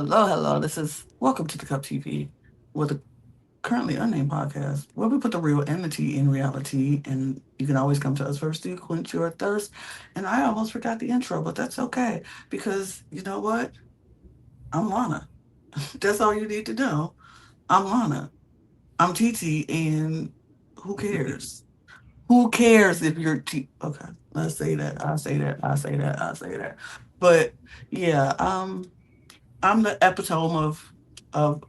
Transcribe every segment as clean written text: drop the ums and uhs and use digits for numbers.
hello. This is Welcome to the Cup TV with a Currently Unnamed Podcast, where we put the real and the tea in reality. And you can always come to us first to quench your thirst. And I almost forgot the intro, but that's okay because you know what? I'm Lana. That's all you need to know. I'm Lana. I'm TT, and who cares? Who cares if you're Okay, let's say that. I say that. I say that. I say that. But yeah, I'm the epitome of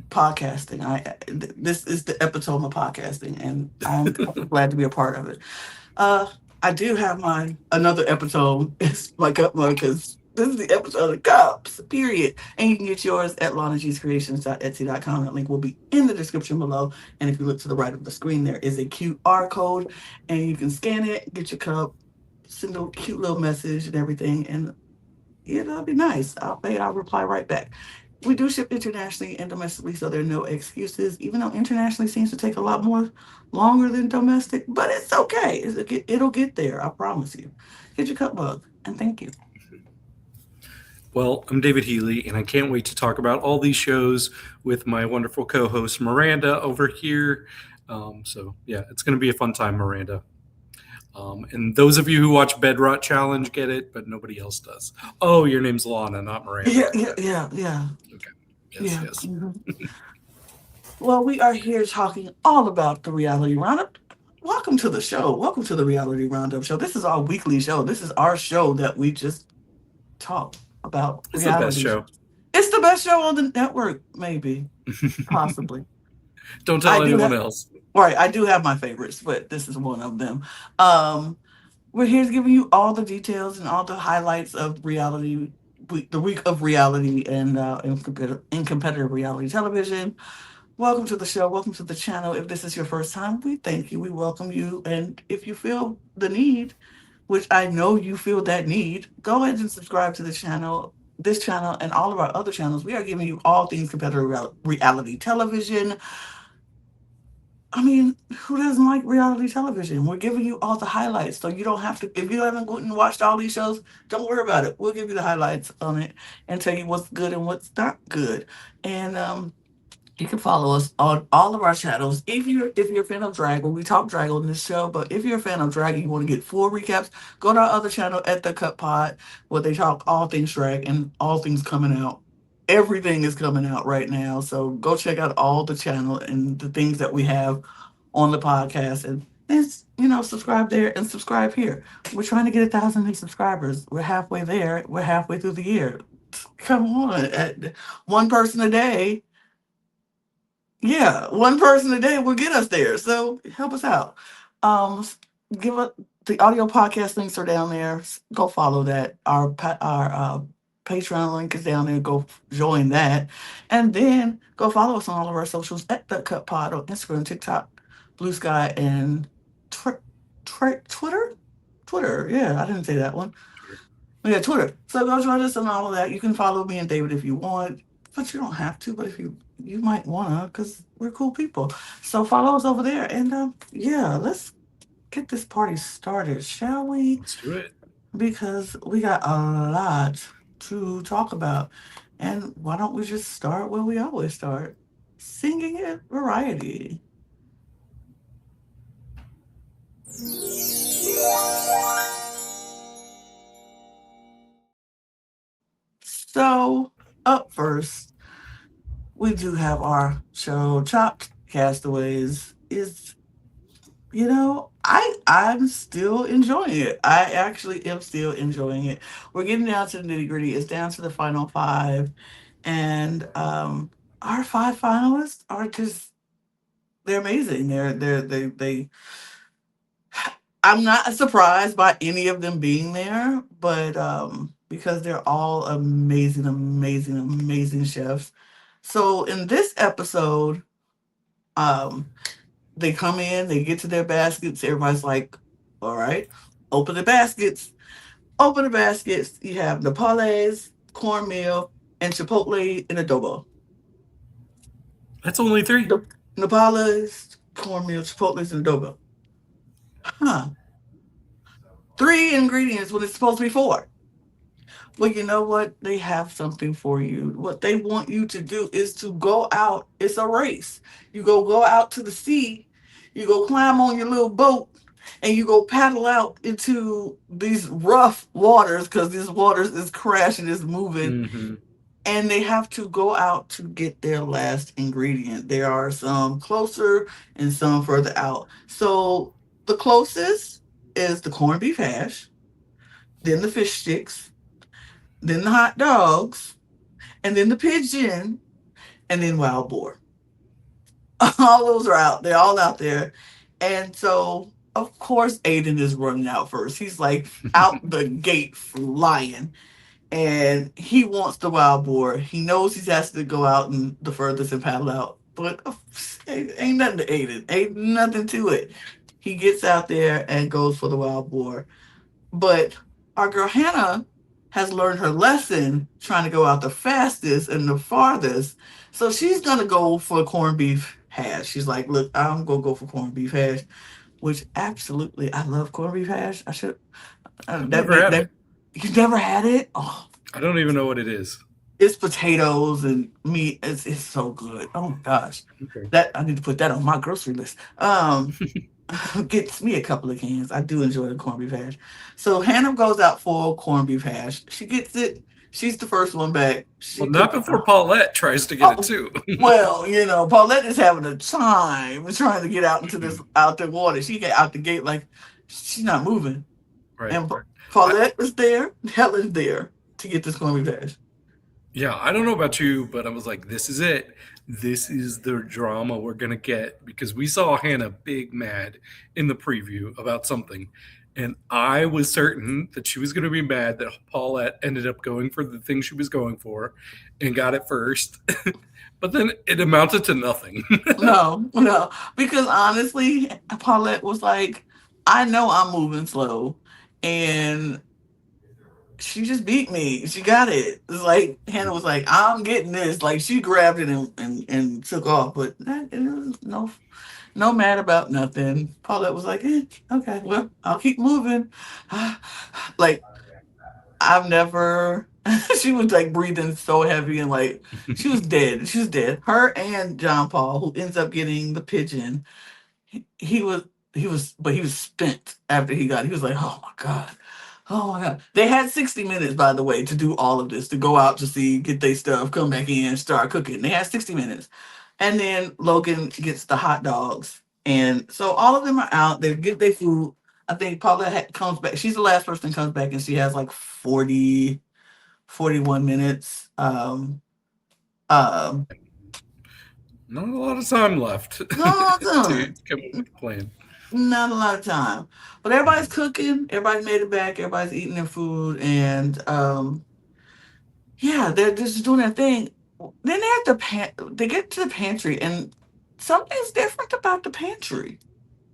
podcasting. This is the epitome of podcasting, and I'm glad to be a part of it. Uh, I do have my another epitome. It's my cup mug because this is the episode of the cups. Period. And you can get yours at LanaG'sCreations.etsy.com. That link will be in the description below. And if you look to the right of the screen, there is a QR code, and you can scan it, get your cup, send a cute little message and everything, and yeah, that'll be nice. I'll reply right back. We do ship internationally and domestically, so there are no excuses. Even though internationally seems to take a lot more longer than domestic, but it's okay. It'll get there. I promise you. Get your cup bug, and thank you. Well, I'm David Healy, and I can't wait to talk about all these shows with my wonderful co-host Miranda over here. Yeah, it's going to be a fun time, Miranda. And those of you who watch Bedrot Challenge get it, but nobody else does. Oh, your name's Lana, not Miranda. Yeah. Okay. Yeah. Yes. Well, we are here talking all about the Reality Roundup. Welcome to the show. Welcome to the Reality Roundup show. This is our weekly show. This is our show that we just talk about It's the best reality. show. It's the best show on the network, maybe, possibly. Don't tell anyone else. Right, I do have my favorites, but this is one of them. We're here to give you all the details and all the highlights of the week of reality and in competitive reality television. Welcome to the show. Welcome to the channel. If this is your first time, we thank you. We welcome you. And if you feel the need, which I know you feel that need, go ahead and subscribe to the channel. This channel and all of our other channels, we are giving you all things competitive reality television. I mean, who doesn't like reality television? We're giving you all the highlights, so you don't have to. If you haven't gone and watched all these shows, don't worry about it. We'll give you the highlights on it and tell you what's good and what's not good. And you can follow us on all of our channels. If you're a fan of drag, well, we talk drag on this show, but if you're a fan of drag and you want to get full recaps, go to our other channel at the Cut Pod, where they talk all things drag and all things coming out. Everything is coming out right now, so go check out all the channel and the things that we have on the podcast, and subscribe there and subscribe here. We're trying to get 1,000 new subscribers. We're halfway there. We're halfway through the year. Come on, one person a day. Yeah, one person a day will get us there. So help us out. Um, give us the audio podcast links are down there. Go follow that. Our Patreon link is down there. Go join that, and then go follow us on all of our socials at the Cut Pod on Instagram, TikTok, Blue Sky, and Twitter. Twitter. Yeah, I didn't say that one. Yeah, Twitter. So go join us on all of that. You can follow me and David if you want, but you don't have to. But if you might wanna, because we're cool people. So follow us over there, and yeah, let's get this party started, shall we? Let's do it. Because we got a lot to talk about, and why don't we just start where we always start, singing at variety. So up first, we do have our show, Chopped Castaways. I'm still enjoying it. I actually am still enjoying it. We're getting down to the nitty gritty. It's down to the final five, and our five finalists are just they're amazing. They. I'm not surprised by any of them being there, but because they're all amazing, amazing, amazing chefs. So in this episode, um, they come in, they get to their baskets. Everybody's like, all right, open the baskets. Open the baskets. You have napales, cornmeal, and chipotle and adobo. That's only three. Napales, cornmeal, chipotles, and adobo. Huh. Three ingredients when it's supposed to be four. Well, you know what? They have something for you. What they want you to do is to go out. It's a race. You go out to the sea. You go climb on your little boat, and you go paddle out into these rough waters because this waters is crashing, is moving, Hmm. and they have to go out to get their last ingredient. There are some closer and some further out. So the closest is the corned beef hash, then the fish sticks, then the hot dogs, and then the pigeon, and then wild boar. All those are out. They're all out there. And so, of course, Aiden is running out first. He's like out the gate flying. And he wants the wild boar. He knows he has to go out and the furthest and paddle out. But ain't nothing to Aiden. Ain't nothing to it. He gets out there and goes for the wild boar. But our girl Hannah has learned her lesson trying to go out the fastest and the farthest. So she's going to go for corned beef hash. She's like, look, I'm going to go for corned beef hash, which absolutely, I love corned beef hash. I should, I've that never make had that, it. you never had it? Oh, I don't even know what it is. it's potatoes and meat. It's so good. Oh my gosh. Okay. That I need to put that on my grocery list. Gets me a couple of cans. I do enjoy the corned beef hash. So Hannah goes out for corned beef hash. She gets it. She's the first one back. Well, She not cooks. before Paulette tries to get it Oh, too. well, Paulette is having a time trying to get out into this out the water. She get out the gate like she's not moving. Right. And I, Paulette is there. Helen's there to get this corned beef hash. yeah, I don't know about you, but I was like, this is it. This is the drama we're going to get because we saw Hannah big mad in the preview about something. And I was certain that she was going to be mad that Paulette ended up going for the thing she was going for and got it first. But then it amounted to nothing. No, no, because honestly, Paulette was like, I know I'm moving slow, and she just beat me. She got it. It's like Hannah was like, I'm getting this. Like she grabbed it and took off, but it was no mad about nothing. Paulette was like, okay, well, I'll keep moving. Like I've never. She was like breathing so heavy and like she was dead. She was dead. Her and John Paul, who ends up getting the pigeon, he was but he was spent after he got. He was like, oh my god, oh my god. They had 60 minutes, by the way, to do all of this, to go out to see, get their stuff, come back in, start cooking. They had 60 minutes, and then Logan gets the hot dogs, and so all of them are out. They get their food. I think Paula comes back. She's the last person that comes back, and she has like 41 minutes. Um, Not a lot of time left no, to no, come up with a plan. not a lot of time. But everybody's cooking. Everybody made it back. Everybody's eating their food, and yeah, they're just doing their thing. Then they have to they get to the pantry, and something's different about the pantry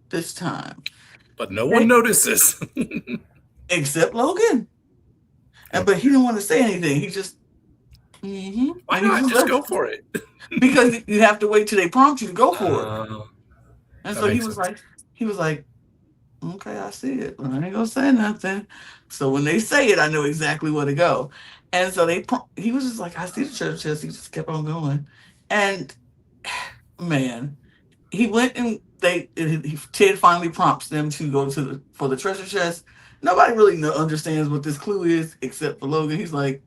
this time. But no one They, notices. except Logan, and Yep. but he didn't want to say anything. He just Why and he not? just Just left go for it. because you have to wait till they prompt you to go for it. Uh, And that so makes sense. he was like, okay, I see it. I ain't gonna say nothing. So when they say it, I know exactly where to go. And so he was just like, I see the church chest. He just kept on going. And man, he went and Ted finally prompts them to go to for the treasure chest. Nobody really understands what this clue is except for Logan. He's like,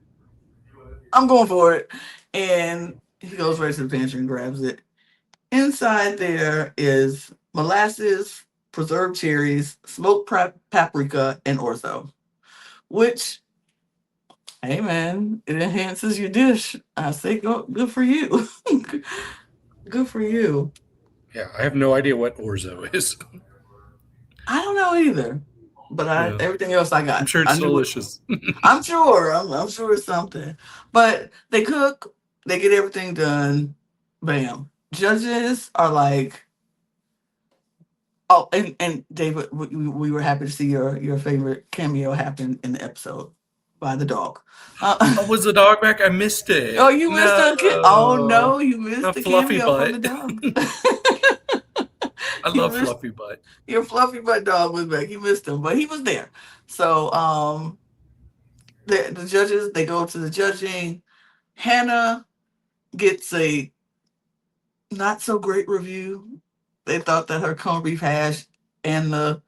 I'm going for it. And he goes right to the pantry and grabs it. Inside there is molasses, preserved cherries, smoked paprika, and orzo, which, hey man, it enhances your dish. I say go, good for you. Good for you. Yeah, I have no idea what orzo is. I don't know either, but Yeah, everything else I I'm got. sure I it's knew it. delicious. I'm sure. I'm sure it's something. But they cook, they get everything done. Bam. Judges are like, oh, and David, we were happy to see your favorite cameo happen in the episode by the dog. Oh, was the dog back? I missed Oh, it. you missed No, oh no, you a missed the fluffy cameo from butt. the dog. I You love missed fluffy butt. your fluffy butt dog was back. You missed him, but he was there. So the judges, they go to the judging. Hannah gets a not so great review. They thought that her corned beef hash and the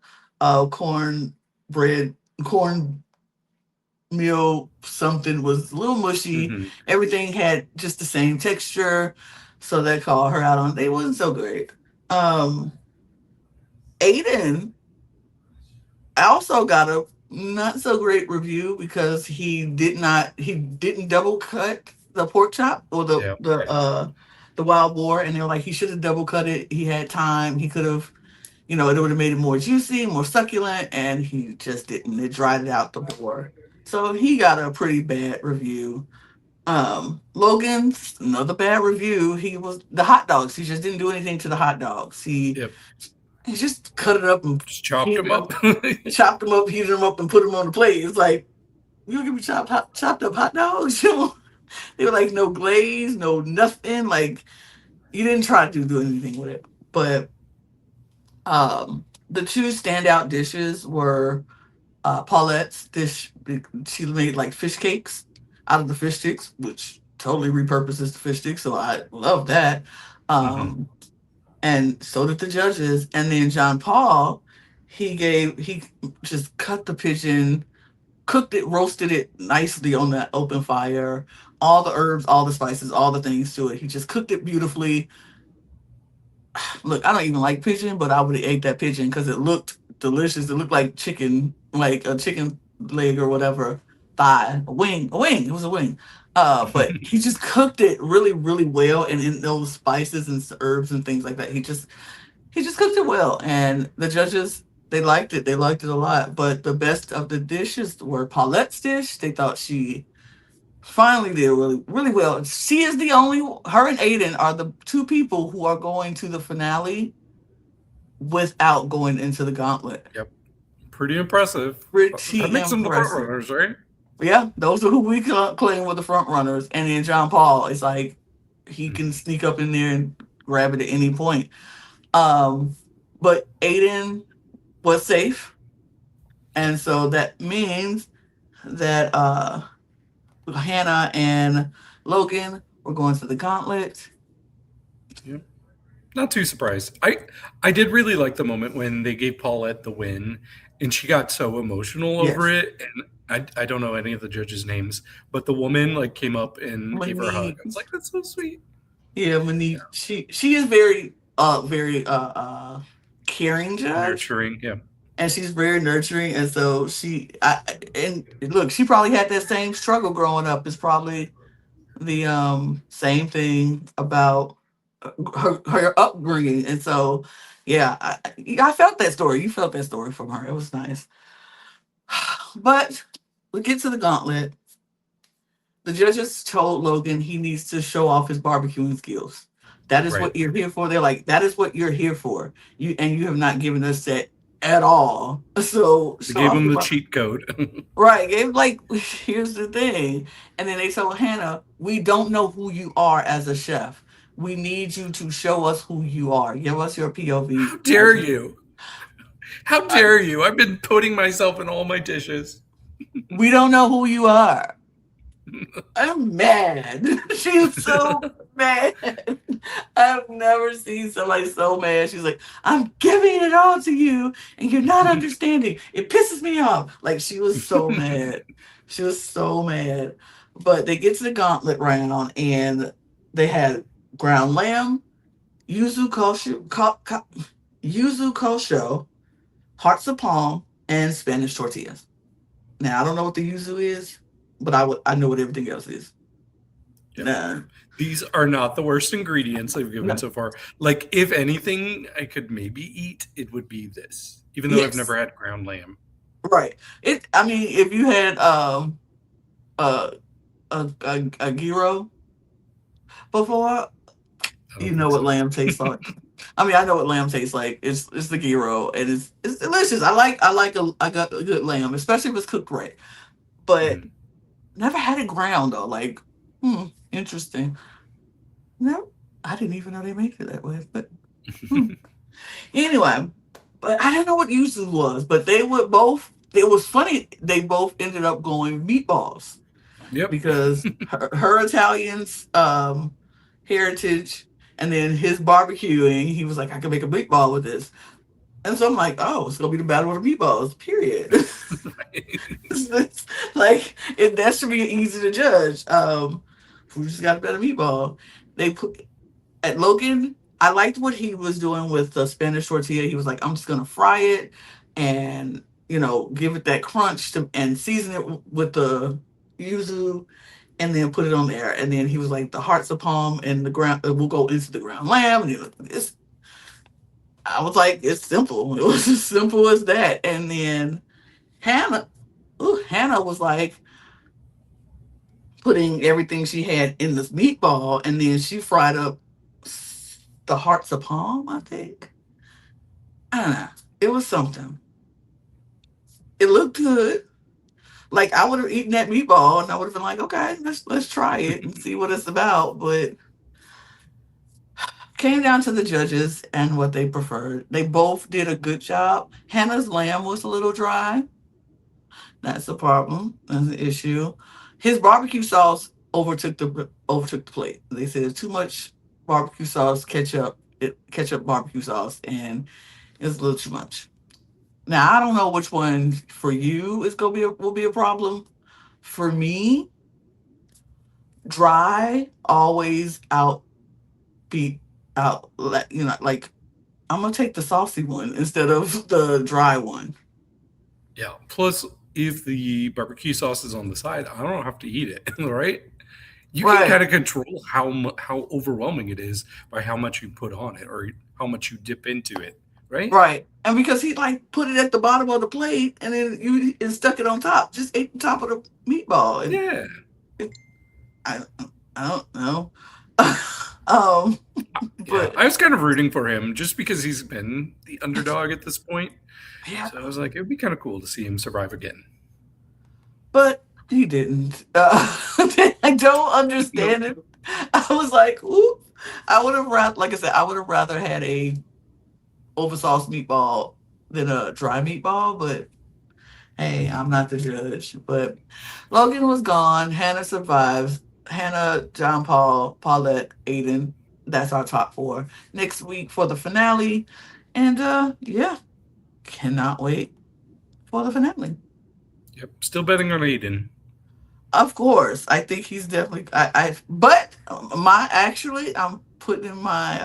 corn bread, corn meal something was a little mushy. Hmm. Everything had just the same texture. So they called her out on it. They wasn't so great. Um, Aiden also got a not so great review because he didn't double cut the pork chop or Yeah. the wild boar, and they were like he should have double cut it. He had time. He could have, it would have made it more juicy, more succulent, and he just didn't. It dried it out the boar. So he got a pretty bad review. Logan's another bad review. He was the hot dogs. He just didn't do anything to the hot dogs. Yep. He just cut it up and Just chopped heated them up. them, chopped them up, heated them up, and put them on the plate. It's like you don't give me chopped up hot dogs. They were like no glaze, no nothing. Like you didn't try to do anything with it. But the two standout dishes were Paulette's dish. She made like fish cakes out of the fish sticks, which totally repurposes the fish sticks. So I love that. Hmm. Um, and so did the judges. And then John Paul, he just cut the pigeon, cooked it, roasted it nicely on that open fire. All the herbs, all the spices, all the things to it. He just cooked it beautifully. Look, I don't even like pigeon, but I would have ate that pigeon because it looked delicious. It looked like chicken, like a chicken leg or whatever, thigh, a wing, a wing. It was a wing. But he just cooked it really, really well, and in those spices and herbs and things like that, he just cooked it well. And the judges, they liked it. They liked it a lot. But the best of the dishes were Paulette's dish. They thought she finally did really, really well. She is the only, her and Aiden are the two people who are going to the finale without going into the gauntlet. Yep. Pretty impressive. That Pretty makes them the front impressive. runners, right? Yeah, those are who we claim were the front runners. And then John Paul is like, he can Mhm. sneak up in there and grab it at any point. Um, but Aiden was safe. And so that means that Hannah and Logan were going to the gauntlet. Yep. Not too surprised. I did really like the moment when they gave Paulette the win, and she got so emotional over Yes. it. And I don't know any of the judges' names, but the woman like came up and gave her a hug. Monique. I was like, that's so sweet. Yeah, Monique. She is very caring judge, Nurturing. Yeah. and she's very nurturing, and so and look, she probably had that same struggle growing up. It's probably the same thing about her upbringing, and so yeah, I felt that story. You felt that story from her. It was nice. But we get to the gauntlet. The judges told Logan he needs to show off his barbecuing skills. That is Right. what you're here for. They're like, that is what you're here for. You have not given us that at all. So They show gave off him your the bar. cheat code. Right. Gave like here's the thing. And then they told Hannah, we don't know who you are as a chef. We need you to show us who you are. Give us your How POV dare as you? How I, dare you? I've been putting myself in all my dishes. we don't know who you are. I'm mad. She's so mad. I've never seen somebody so mad. She's like, I'm giving it all to you, and you're not understanding. It pisses me off. Like, she was so mad. She was so mad. But they get to the gauntlet round, and they had ground lamb, yuzu kosho, hearts of palm, and Spanish tortillas. Now, I don't know what the yuzu is, but I know what everything else is. Yep. Nah, These are not the worst ingredients they've given no. so far. Like, if anything, I could maybe eat, it would be this, even though I've Yes, never had ground lamb. right. I mean, if you had uh a gyro before, I you don't know think what so. lamb tastes like. I mean, I know what lamb tastes like. It's the gyro, and it's delicious. I got a good lamb, especially if it's cooked right. But Mhm. never had it ground though. Like, interesting. No, I didn't even know they make it that way. But hmm. Anyway, but I don't know what yuzu was. But they would both. it was funny. They both ended up going meatballs Yep. because her Italian's heritage, and then his barbecuing. He was like, I can make a meatball with this, and so I'm like, oh, it's gonna be the battle of the meatballs. Period. Like that should be easy to judge. Who just got a better meatball? They put at Logan. I liked what he was doing with the Spanish tortilla. He was like, I'm just gonna fry it and give it that crunch and season it with the yuzu and then put it on there. And then he was like, the hearts of palm and the ground will go into the ground lamb. And I was like, it's simple. It was as simple as that. And then Hannah, Hannah was like putting everything she had in this meatball, and then she fried up the hearts of palm. I think I don't know. It was something. It looked good. Like I would have eaten that meatball, and I would have been like, okay, let's try it and see what it's about. But came down to the judges and what they preferred. They both did a good job. Hannah's lamb was a little dry. That's a problem. That's an issue. His barbecue sauce overtook the plate. They said it's too much barbecue sauce, ketchup barbecue sauce, and it's a little too much. Now I don't know which one for you is gonna will be a problem. For me, dry always outbeat out. Like I'm gonna take the saucy one instead of the dry one. Yeah. Plus, if the barbecue sauce is on the side, I don't have to eat it, right? You can Right. kind of control how overwhelming it is by how much you put on it or how much you dip into it, right? Right. And because he like put it at the bottom of the plate and then you and stuck it on top, just ate the top of the meatball. And Yeah. it, I I don't know. um Yeah. but I was kind of rooting for him just because he's been the underdog at this point. yeah, So I was like, it would be kind of cool to see him survive again. but he didn't. I don't understand Nope. it. I was like, ooh, I would have rather, like I said, I would have rather had a oversauce meatball than a dry meatball, but hey, I'm not the judge. But Logan was gone. Hannah survives. Hannah, John Paul, Paulette, Aiden. That's our top four. Next week for the finale. And yeah, cannot wait for the finale. Yep. Still betting on Aiden. Of course. I think he's definitely but my actually I'm putting in my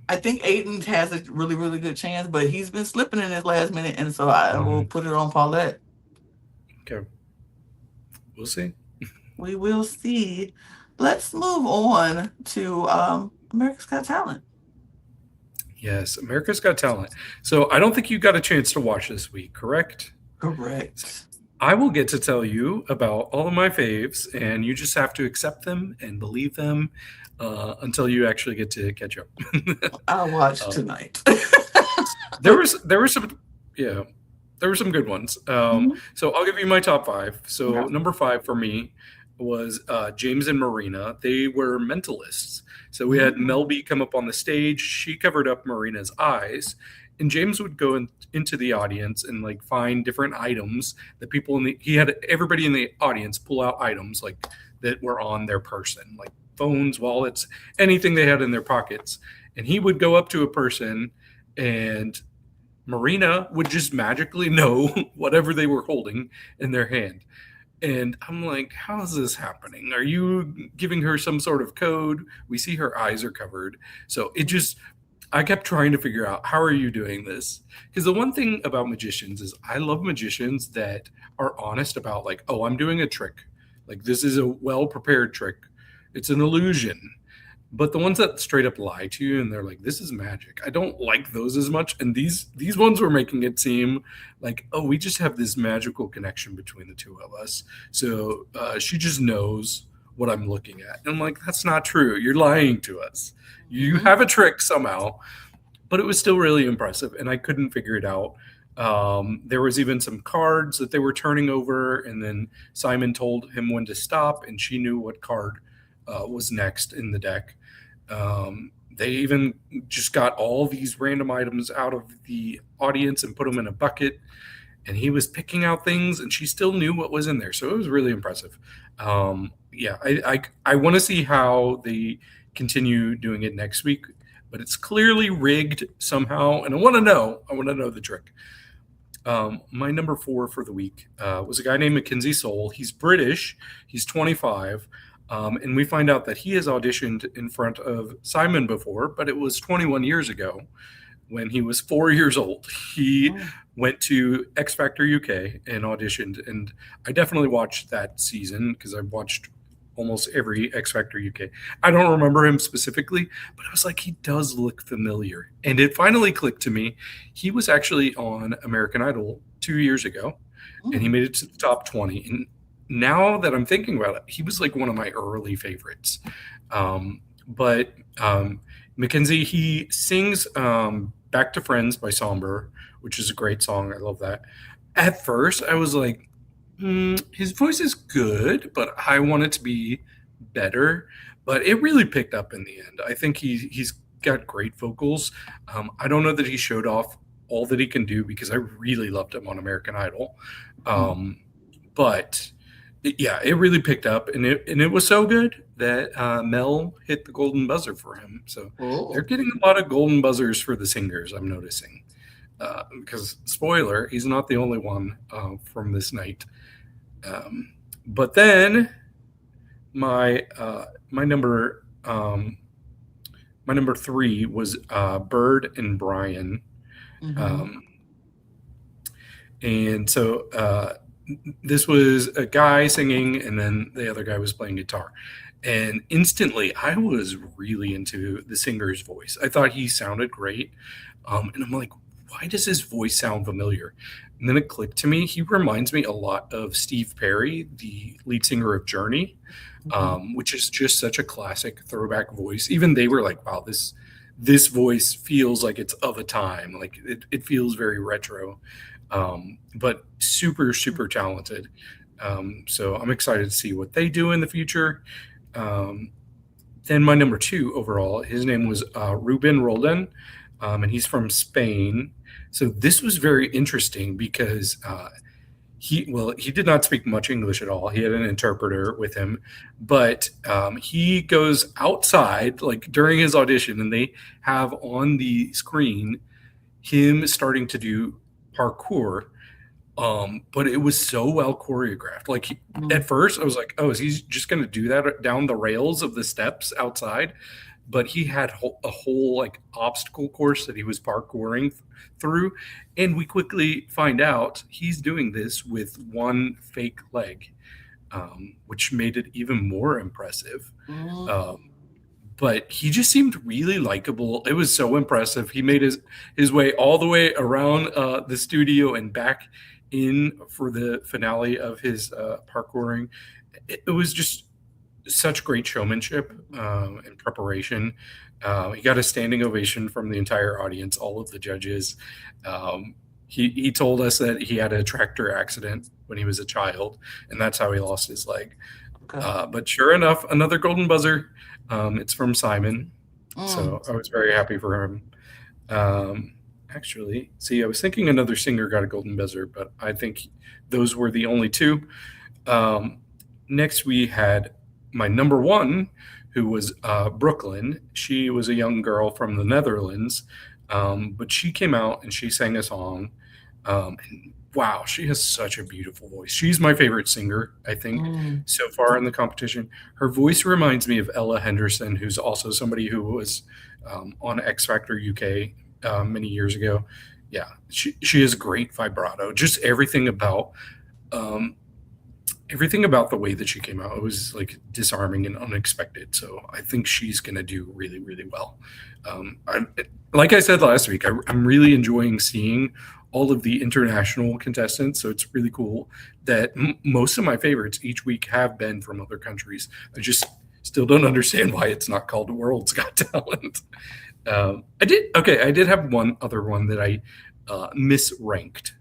I think Aiden has a really, really good chance, but he's been slipping in his last minute, and so I will Mhm. put it on Paulette. Okay. We'll see. We will see. Let's move on to America's Got Talent. Yes. America's Got Talent. So I don't think you got a chance to watch this week, correct? Correct. I will get to tell you about all of my faves, and you just have to accept them and believe them until you actually get to catch up. I'll watch um, tonight. there were some, yeah, there were some good ones. Mhm. So I'll give you my top five. So Okay. number five for me was James and Marina. They were mentalists. So we had Mhm. Mel B come up on the stage. She covered up Marina's eyes, and James would go into the audience and like find different items that people in the he had everybody in the audience pull out items like that were on their person, like phones, wallets, anything they had in their pockets. And he would go up to a person and Marina would just magically know whatever they were holding in their hand. And I'm like, how is this happening? Are you giving her some sort of code? We see her eyes are covered. So it just, I kept trying to figure out how are you doing this? Because the one thing about magicians is I love magicians that are honest about, like, oh, I'm doing a trick. Like, this is a well prepared trick, it's an illusion. But the ones that straight up lie to you and they're like, "This is magic," I don't like those as much. And these ones were making it seem like, "Oh, we just have this magical connection between the two of us." So she just knows what I'm looking at. And I'm like, "That's not true. You're lying to us. You Mhm. have a trick somehow." But it was still really impressive, and I couldn't figure it out. There was even some cards that they were turning over, and then Simon told him when to stop, and she knew what card was next in the deck. They even just got all these random items out of the audience and put them in a bucket, and he was picking out things, and she still knew what was in there. So it was really impressive. Yeah, I want to see how they continue doing it next week, but it's clearly rigged somehow, and I want to know. I want to know the trick. My number four for the week was a guy named Mackenzie Soul. He's British. He's 25. And we find out that he has auditioned in front of Simon before, but it was 21 years ago when he was 4 years old. He Oh. went to X Factor UK and auditioned. And I definitely watched that season because I watched almost every X Factor UK. I don't remember him specifically, but I was like, he does look familiar. And it finally clicked to me. He was actually on American Idol 2 years ago, and he Mm. made it to the top 20. And now that I'm thinking about it, he was like one of my early favorites. But Mackenzie, he sings Back to Friends by Somber, which is a great song. I love that. At first, I was like, his voice is good, but I want it to be better. But it really picked up in the end. I think he's got great vocals. I don't know that he showed off all that he can do because I really loved him on American Idol. Mm. Um, but yeah, it really picked up, and it was so good that Mel hit the golden buzzer for him. So they're Oh. getting a lot of golden buzzers for the singers. I'm noticing because spoiler, he's not the only one from this night. But then my my number my number three was Bird and Brian. Mm-hmm. Um, and so this was a guy singing, and then the other guy was playing guitar. And instantly, I was really into the singer's voice. I thought he sounded great. And I'm like, why does his voice sound familiar? And then it clicked to me. He reminds me a lot of Steve Perry, the lead singer of Journey, Mm-hmm. which is just such a classic throwback voice. Even they were like, wow, this voice feels like it's of a time. Like it feels very retro, but super, super talented. So I'm excited to see what they do in the future. Um, then my number two overall, his name was Ruben Roldan, and he's from Spain. So this was very interesting because he did not speak much English at all. He had an interpreter with him, but he goes outside like during his audition, and they have on the screen him starting to do parkour. But it was so well choreographed. Like Mm. at first, I was like, "Oh, is he just going to do that down the rails of the steps outside?" But he had a whole like obstacle course that he was parkouring through, and we quickly find out he's doing this with one fake leg, which made it even more impressive. Mm. Um, but he just seemed really likable. It was so impressive. He made his way all the way around the studio and back in for the finale of his parkouring. It was just such great showmanship and preparation. He got a standing ovation from the entire audience, all of the judges. Um, he told us that he had a tractor accident when he was a child, and that's how he lost his leg. Okay. But sure enough, another golden buzzer. It's from Simon, Mm. so I was very happy for him. Um, Actually, see, I was thinking another singer got a golden buzzer, but I think those were the only two. Um, Next, we had my number one, who was Brooklyn. She was a young girl from the Netherlands, but she came out and she sang a song. And wow, she has such a beautiful voice. She's my favorite singer, I think, Mm. so far in the competition. Her voice reminds me of Ella Henderson, who's also somebody who was on X Factor UK many years ago. Yeah, she has great vibrato. Just um, everything about the way that she came out, it was like disarming and unexpected. So I think she's going to do really, really well. I, like I said last week, I'm really enjoying seeing all of the international contestants. So it's really cool that most of my favorites each week have been from other countries. I just still don't understand why it's not called World's Got Talent. I did have one other one that I misranked.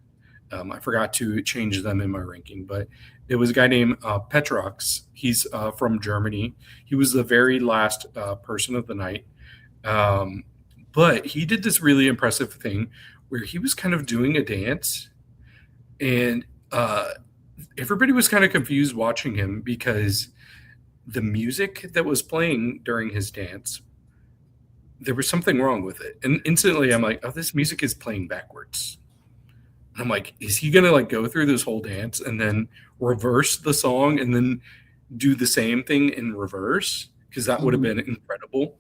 I forgot to change them in my ranking, but it was a guy named Petrox. He's from Germany. He was the very last person of the night. Um, but he did this really impressive thing where he was kind of doing a dance, and everybody was kind of confused watching him because the music that was playing during his dance, there was something wrong with it. And instantly I'm like, oh, this music is playing backwards. And I'm like, is he going to like go through this whole dance and then reverse the song and then do the same thing in reverse? Because that would have Mhm. been incredible.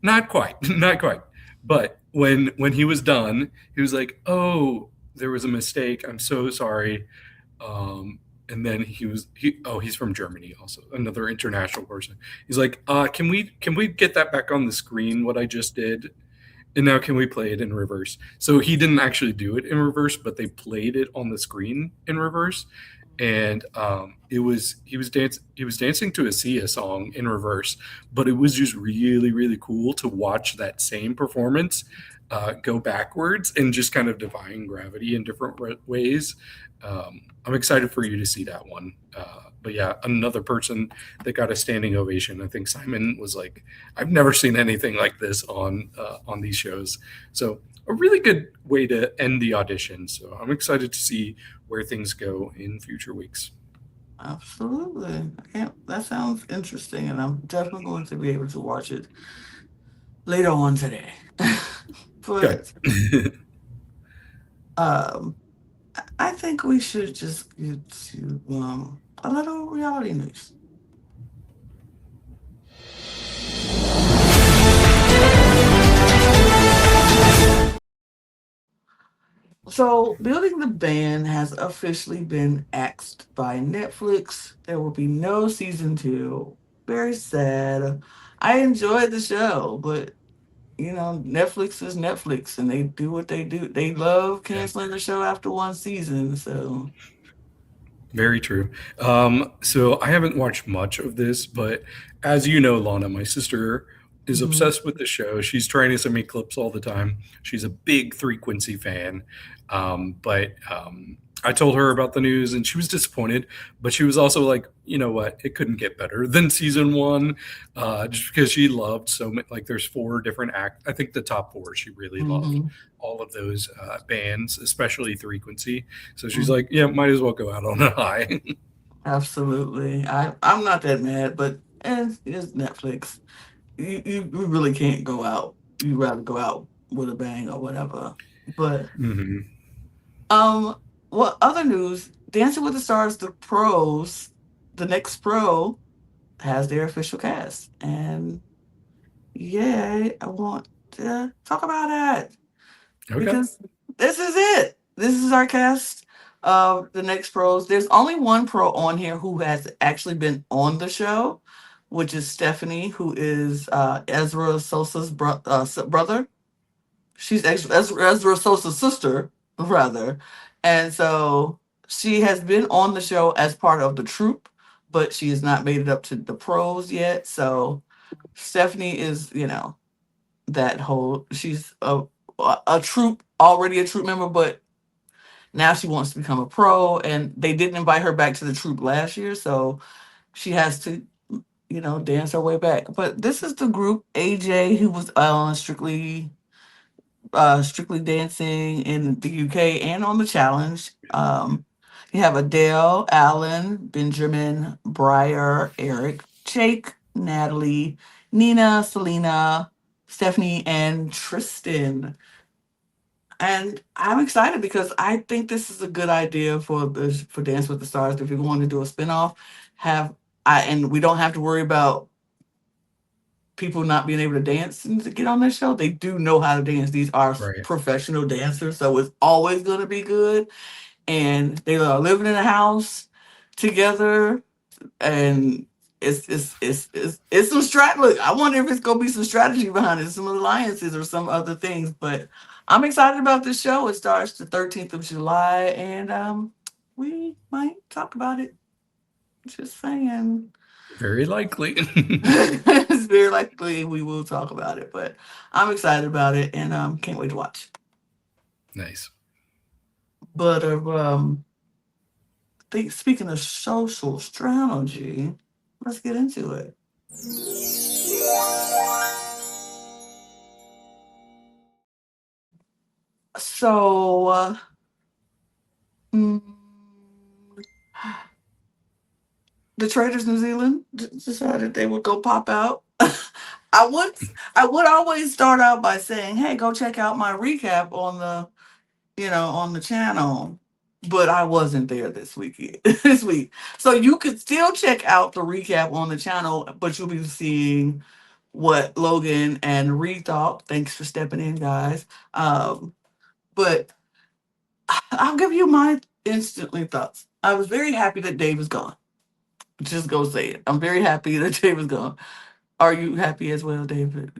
Not quite, not quite. But when he was done, he was like, "Oh, there was a mistake. I'm so sorry." Um, and then he's from Germany also, another international person. He's like, can we get that back on the screen? What I just did, and now can we play it in reverse? So he didn't actually do it in reverse, but they played it on the screen in reverse, and he was dancing to a Sia song in reverse, but it was just really really cool to watch that same performance go backwards and just kind of defying gravity in different ways. I'm excited for you to see that one. But yeah, another person that got a standing ovation. I think Simon was like, "I've never seen anything like this on these shows." So a really good way to end the audition. So I'm excited to see where things go in future weeks. Absolutely. I can't, that sounds interesting, and I'm definitely going to be able to watch it later on today. Good. But um, I think we should just get to a little reality news. So, Building the Band has officially been axed by Netflix. There will be no season two. Very sad. I enjoyed the show, but Netflix is Netflix and they do what they do. They love Yeah. canceling the show after one season. So, Very true. So I haven't watched much of this, but as you know, Lana, my sister is mhm. obsessed with the show. She's trying to send me clips all the time. She's a big Three Quincy fan. But I told her about the news and she was disappointed, but she was also like, you know what? It couldn't get better than season one, just because she loved so many. Like, there's four different act. I think the top four she really loved Mhm. all of those bands, especially Three Quincy. So she's Mhm. like, yeah, might as well go out on a high. Absolutely. I'm not that mad, but it's Netflix. You really can't go out. You rather go out with a bang or whatever. But hmm um, what other news? Dancing with the Stars, the next pro has their official cast, and yay! I want to talk about that Okay. because this is it. This is our cast of the next pros. There's only one pro on here who has actually been on the show, which is Stephanie, who is Ezra Sosa's brother. She's Ezra Sosa's sister, rather. And so she has been on the show as part of the troupe, but she has not made it up to the pros yet. So Stephanie is, that whole, she's a troupe, already a troupe member, but now she wants to become a pro. And they didn't invite her back to the troupe last year. So she has to, dance her way back. But this is the group AJ, who was on Strictly Dancing in the UK and on the challenge. You have Adele, Alan, Benjamin, Briar, Eric, Jake, Natalie, Nina, Selena, Stephanie, and Tristan. And I'm excited because I think this is a good idea for Dance with the Stars. If you're going to do a spinoff, have and we don't have to worry about people not being able to dance and to get on this show. They do know how to dance. These are Right. professional dancers, so it's always going to be good. And they are living in a house together, and it's some strat. Look, I wonder if it's going to be some strategy behind it, some alliances or some other things. But I'm excited about this show. It starts the 13th of July, and we might talk about it. Just saying. Very likely. It's very likely we will talk about it, but I'm excited about it and can't wait to watch. Nice. But think speaking of social strategy, let's get into it. So, mm, the Traitors New Zealand decided they would go pop out. I would always start out by saying, "Hey, go check out my recap on the channel." But I wasn't there this week. This week, so you could still check out the recap on the channel, but you'll be seeing what Logan and Reed thought. Thanks for stepping in, guys. But I'll give you my instantly thoughts. I was very happy that Dave is gone. Just go say it. I'm very happy that Dave is gone. Are you happy as well, David?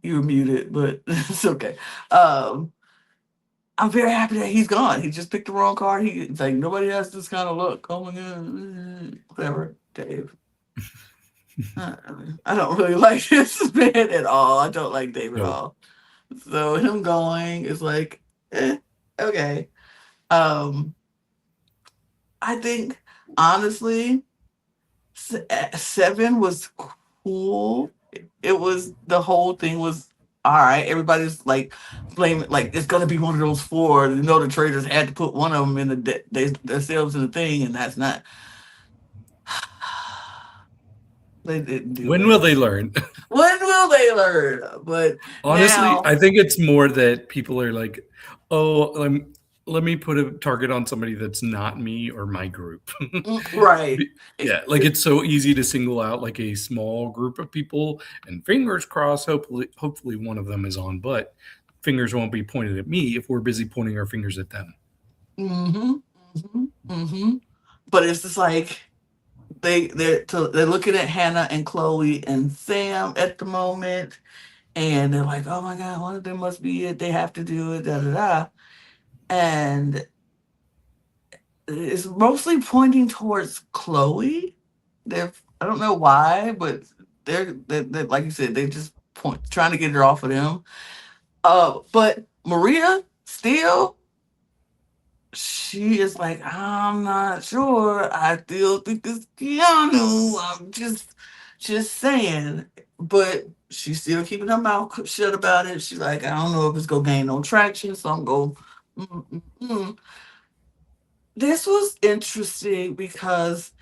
You were muted, but it's okay. Um, I'm very happy that he's gone. He just picked the wrong card. He's like, nobody has this kind of look. Oh my god, whatever, Dave. I don't really like this man at all. I don't like Dave at No. all. So him going is like, okay. Um, I think honestly, 7 was cool. It was the whole thing was all right. Everybody's like blaming like it's gonna be one of those four. You know, the traders had to put one of them in themselves in the thing, and that's not. They didn't do When will that. they learn? When will they learn? But Honestly, now, I think it's more that people are like, oh, let me put a target on somebody that's not me or my group. right. Yeah, like it's so easy to single out like a small group of people, and fingers crossed, hopefully one of them is on, but fingers won't be pointed at me if we're busy pointing our fingers at them. Mm-hmm. Mm-hmm. Mm-hmm. But it's just like they're looking at Hannah and Chloe and Sam at the moment, and they're like, "Oh my god, one of them must be it. They have to do it." Da da da. And it's mostly pointing towards Chloe. I don't know why, but they're like you said, they just trying to get her off of them. But Maria still, she is like, I'm not sure. I still think it's Keanu. I'm just saying. But she's still keeping her mouth shut about it. She's like, I don't know if it's gonna gain no traction, so I'm going. Mm, mm, mm. This was interesting because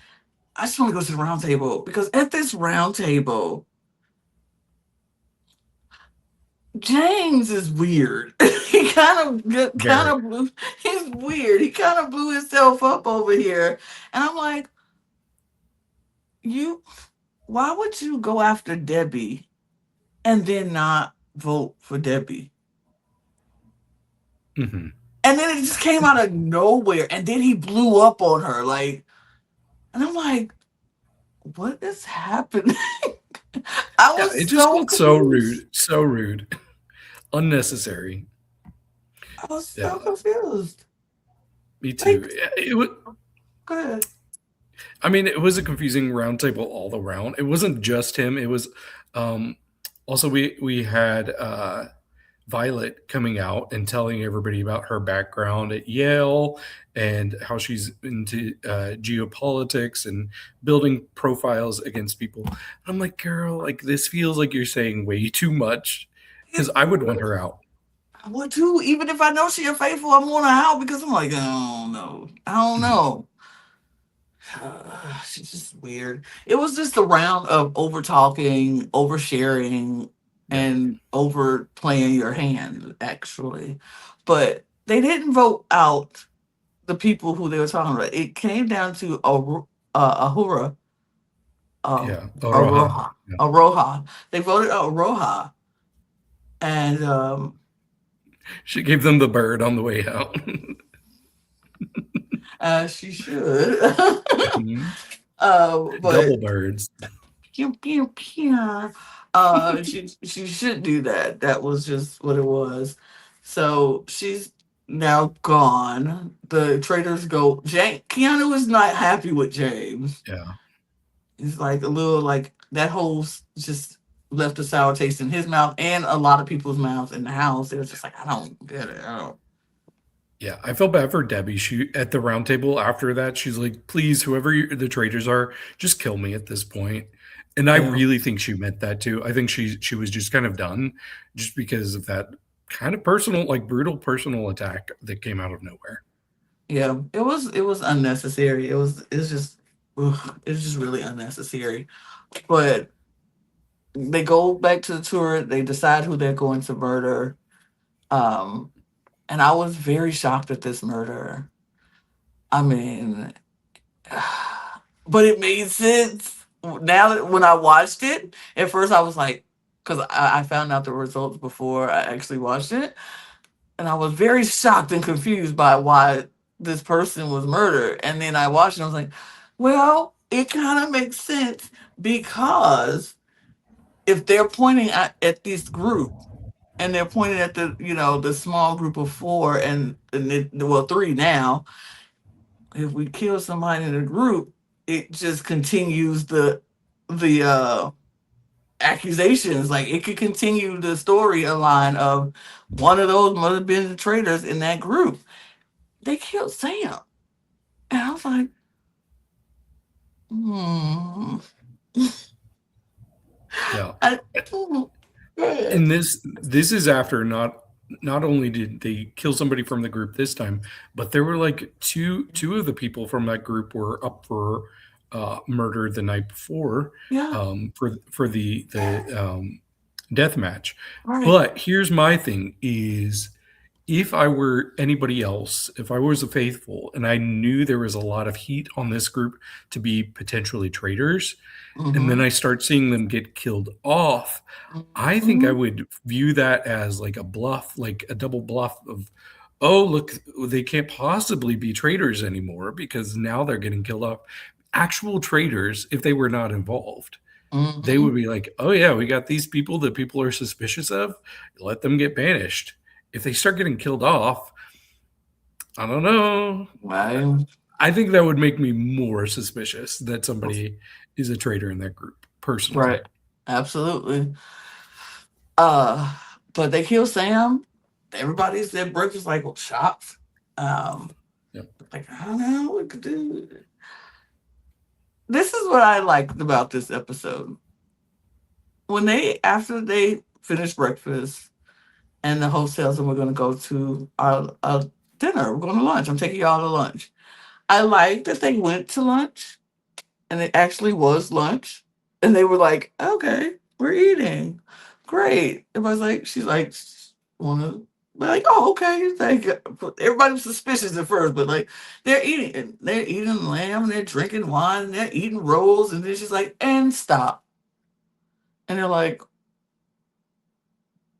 I just want to go to the round table because at this round table, James is weird. He kind Very. of blew. He's weird. He kind of blew himself up over here, and I'm like, you. Why would you go after Debbie and then not vote for Debbie? Hmm. And then it just came out of nowhere, and then he blew up on her like, and I'm like, what is happening? I Yeah, was it just so felt so confused. rude, so rude, unnecessary. I was so Yeah, confused. me Like, too. It was. go ahead. I mean, it was a confusing roundtable all around. It wasn't just him. It was um, also we had Violet coming out and telling everybody about her background at Yale and how she's into geopolitics and building profiles against people. And I'm like, girl, like this feels like you're saying way too much because I would want her out. I would too. Even if I know she a faithful, I'm on her out because I'm like, I don't know. I don't Mhm. know. She's just weird. It was just a round of over talking, oversharing, Yeah, and overplaying your hand, actually. But they didn't vote out the people who they were talking about. It came down to Ahura, uh, yeah, Oroha. Aroha, Yeah. Aroha. They voted out Aroha, and She gave them the bird on the way out. she should. Mhm. But Double birds. pew pew pew. She should do that. That was just what it was. So she's now gone. The traders go. Keanu is not happy with James. Yeah. He's like a little like that whole just left a sour taste in his mouth and a lot of people's mouths in the house. It was just like I don't get it. I don't. Yeah, I felt bad for Debbie. She at the round table after that, she's like, "Please, whoever the traitors are, just kill me at this point." And I Yeah, really think she meant that too. I think she was just kind of done, just because of that kind of personal, like brutal personal attack that came out of nowhere. yeah. It was unnecessary. It's just it's just really unnecessary. But they go back to the tour. They decide who they're going to murder. Um, and I was very shocked at this murder. I mean, but it made sense now that when I watched it. At first, I was like, because I found out the results before I actually watched it, and I was very shocked and confused by why this person was murdered. And then I watched it, and I was like, well, it kind of makes sense because if they're pointing at this group and they're pointing at the small group of four and well three now, if we kill somebody in a group, it just continues the accusations. Like it could continue the storyline of one of those must have been the traitors in that group. They killed Sam, and I was like, hmm. Yeah. I, mm, And this is after not only did they kill somebody from the group this time, but there were like two of the people from that group were up for murder the night before, yeah, for the death match. right. But here's my thing: is if I were anybody else, if I was a faithful and I knew there was a lot of heat on this group to be potentially traitors, and then Mm-hmm. I start seeing them get killed off, I think I Mm-hmm. would view that as like a bluff, like a double bluff of, oh, look, they can't possibly be traitors anymore because now they're getting killed off. Actual traitors, if they were not involved, they Mm-hmm. would be like, oh, yeah, we got these people that people are suspicious of. Let them get banished. If they start getting killed off, I don't know. Right. I think that would make me more suspicious that somebody is a traitor in that group, personally. Right. Absolutely. Uh, but they kill Sam. Everybody's at breakfast like, well, shocked. Um, Yeah. like I don't know what to do. This is what I liked about this episode. When they after they finish breakfast and the host tells them we're going to go to our dinner, we're going to lunch. I'm taking y'all to lunch. I like that they went to lunch and it actually was lunch. And they were like, okay, we're eating. Great. Everybody's like, she's like, wanna, like, oh, okay. Like, everybody was suspicious at first, but like, they're eating lamb, and they're drinking wine, and they're eating rolls, and then she's like, and stop. And they're like,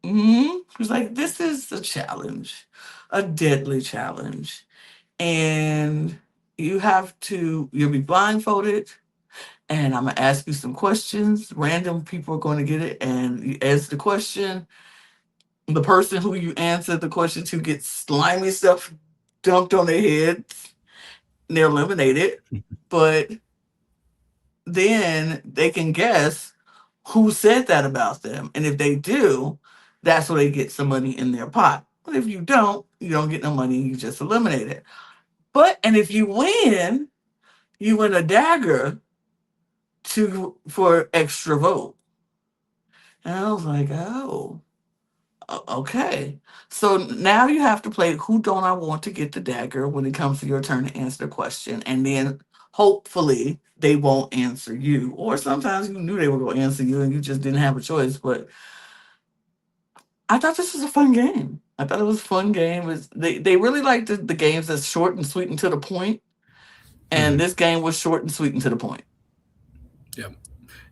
she's like, this is a challenge, a deadly challenge. And you'll be blindfolded and I'm gonna ask you some questions. Random people are going to get it, and you answer the question. The person who you answer the question to gets slimy stuff dumped on their heads. And they're eliminated, but then they can guess who said that about them, and if they do, that's where they get some money in their pot. But if you don't get no money. You just eliminate it. But and if you win a dagger to for extra vote. And I was like, oh, okay. So now you have to play who don't I want to get the dagger when it comes to your turn to answer the question. And then hopefully they won't answer you. Or sometimes you knew they were going to answer you and you just didn't have a choice. But I thought this was a fun game. I thought it was a fun game. They really like the games that's short and sweet and to the point. And Mhm. this game was short and sweet and to the point. Yeah.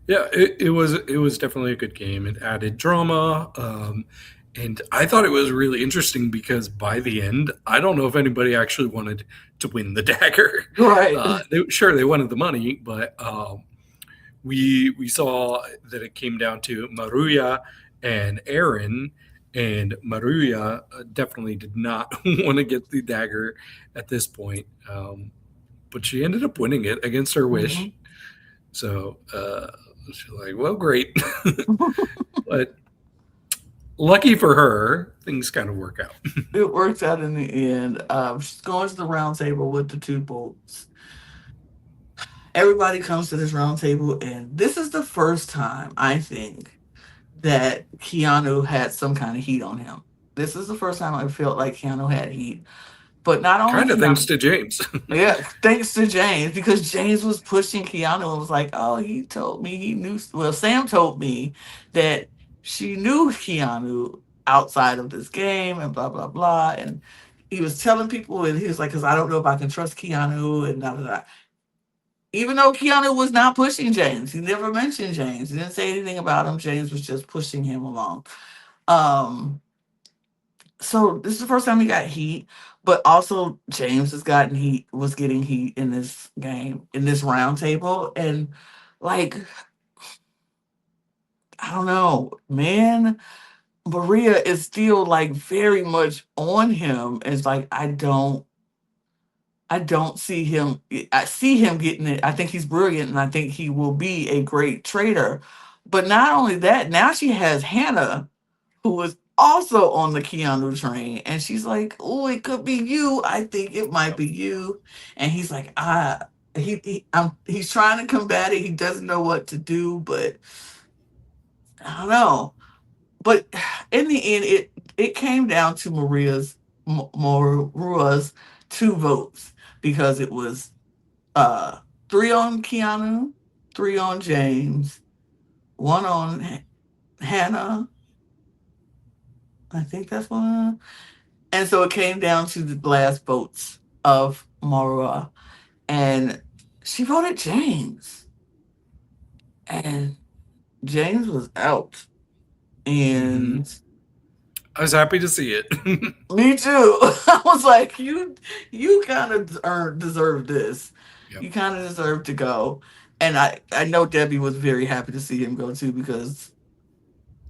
Yeah, it was definitely a good game. It added drama, and I thought it was really interesting because by the end, I don't know if anybody actually wanted to win the dagger. Right. Sure, they wanted the money, but we saw that it came down to Maruya and Aaron, and Maruya definitely did not want to get the dagger at this point, but she ended up winning it against her wish. Mhm. So she's like, well, great. But lucky for her, things kind of work out. It works out in the end. She's going to the round table with the two bolts. Everybody comes to this round table, and this is the first time I think that Keanu had some kind of heat on him. This is the first time I felt like Keanu had heat. But not only Kind of thanks Keanu, to James. yeah, thanks to James, because James was pushing Keanu and was like, oh, he told me he knew, well, Sam told me that she knew Keanu outside of this game and blah, blah, blah. And he was telling people, and he was like, because I don't know if I can trust Keanu and blah, blah, blah. Even though Keanu was not pushing James, he never mentioned James. He didn't say anything about him. James was just pushing him along. Um, so this is the first time he got heat, but also James has gotten heat, was getting heat in this game, in this round table. And like, I don't know, man, Maria is still like very much on him. It's like I don't see him. I see him getting it. I think he's brilliant, and I think he will be a great trader. But not only that, now she has Hannah, who was also on the Keanu train, and she's like, "Oh, it could be you. I think it might be you." And he's like, he's trying to combat it. He doesn't know what to do, but I don't know. But in the end, it came down to Maria's two votes because it was uh three on Keanu, three on James, one on Hannah. I think that's one. And so it came down to the last votes of Maria, and she voted James, and James was out. Hmm. And I was happy to see it. me too. I was like, you kind of deserve this. Yep. You kind of deserve to go. And I know Debbie was very happy to see him go too because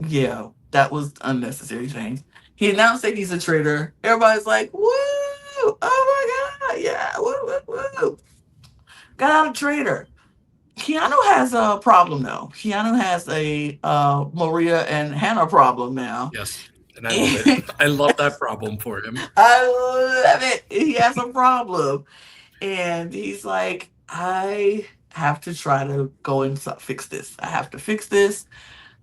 yeah, that was unnecessary change. He announced that he's a traitor. Everybody's like, woo! Oh my god, yeah, woo, woo, woo. Got out a traitor. Keanu has a problem though. Keanu has a Maria and Hannah problem now. Yes. And I love it. And I love that problem for him. I love it. He has a problem. And he's like, I have to try to go and fix this. I have to fix this.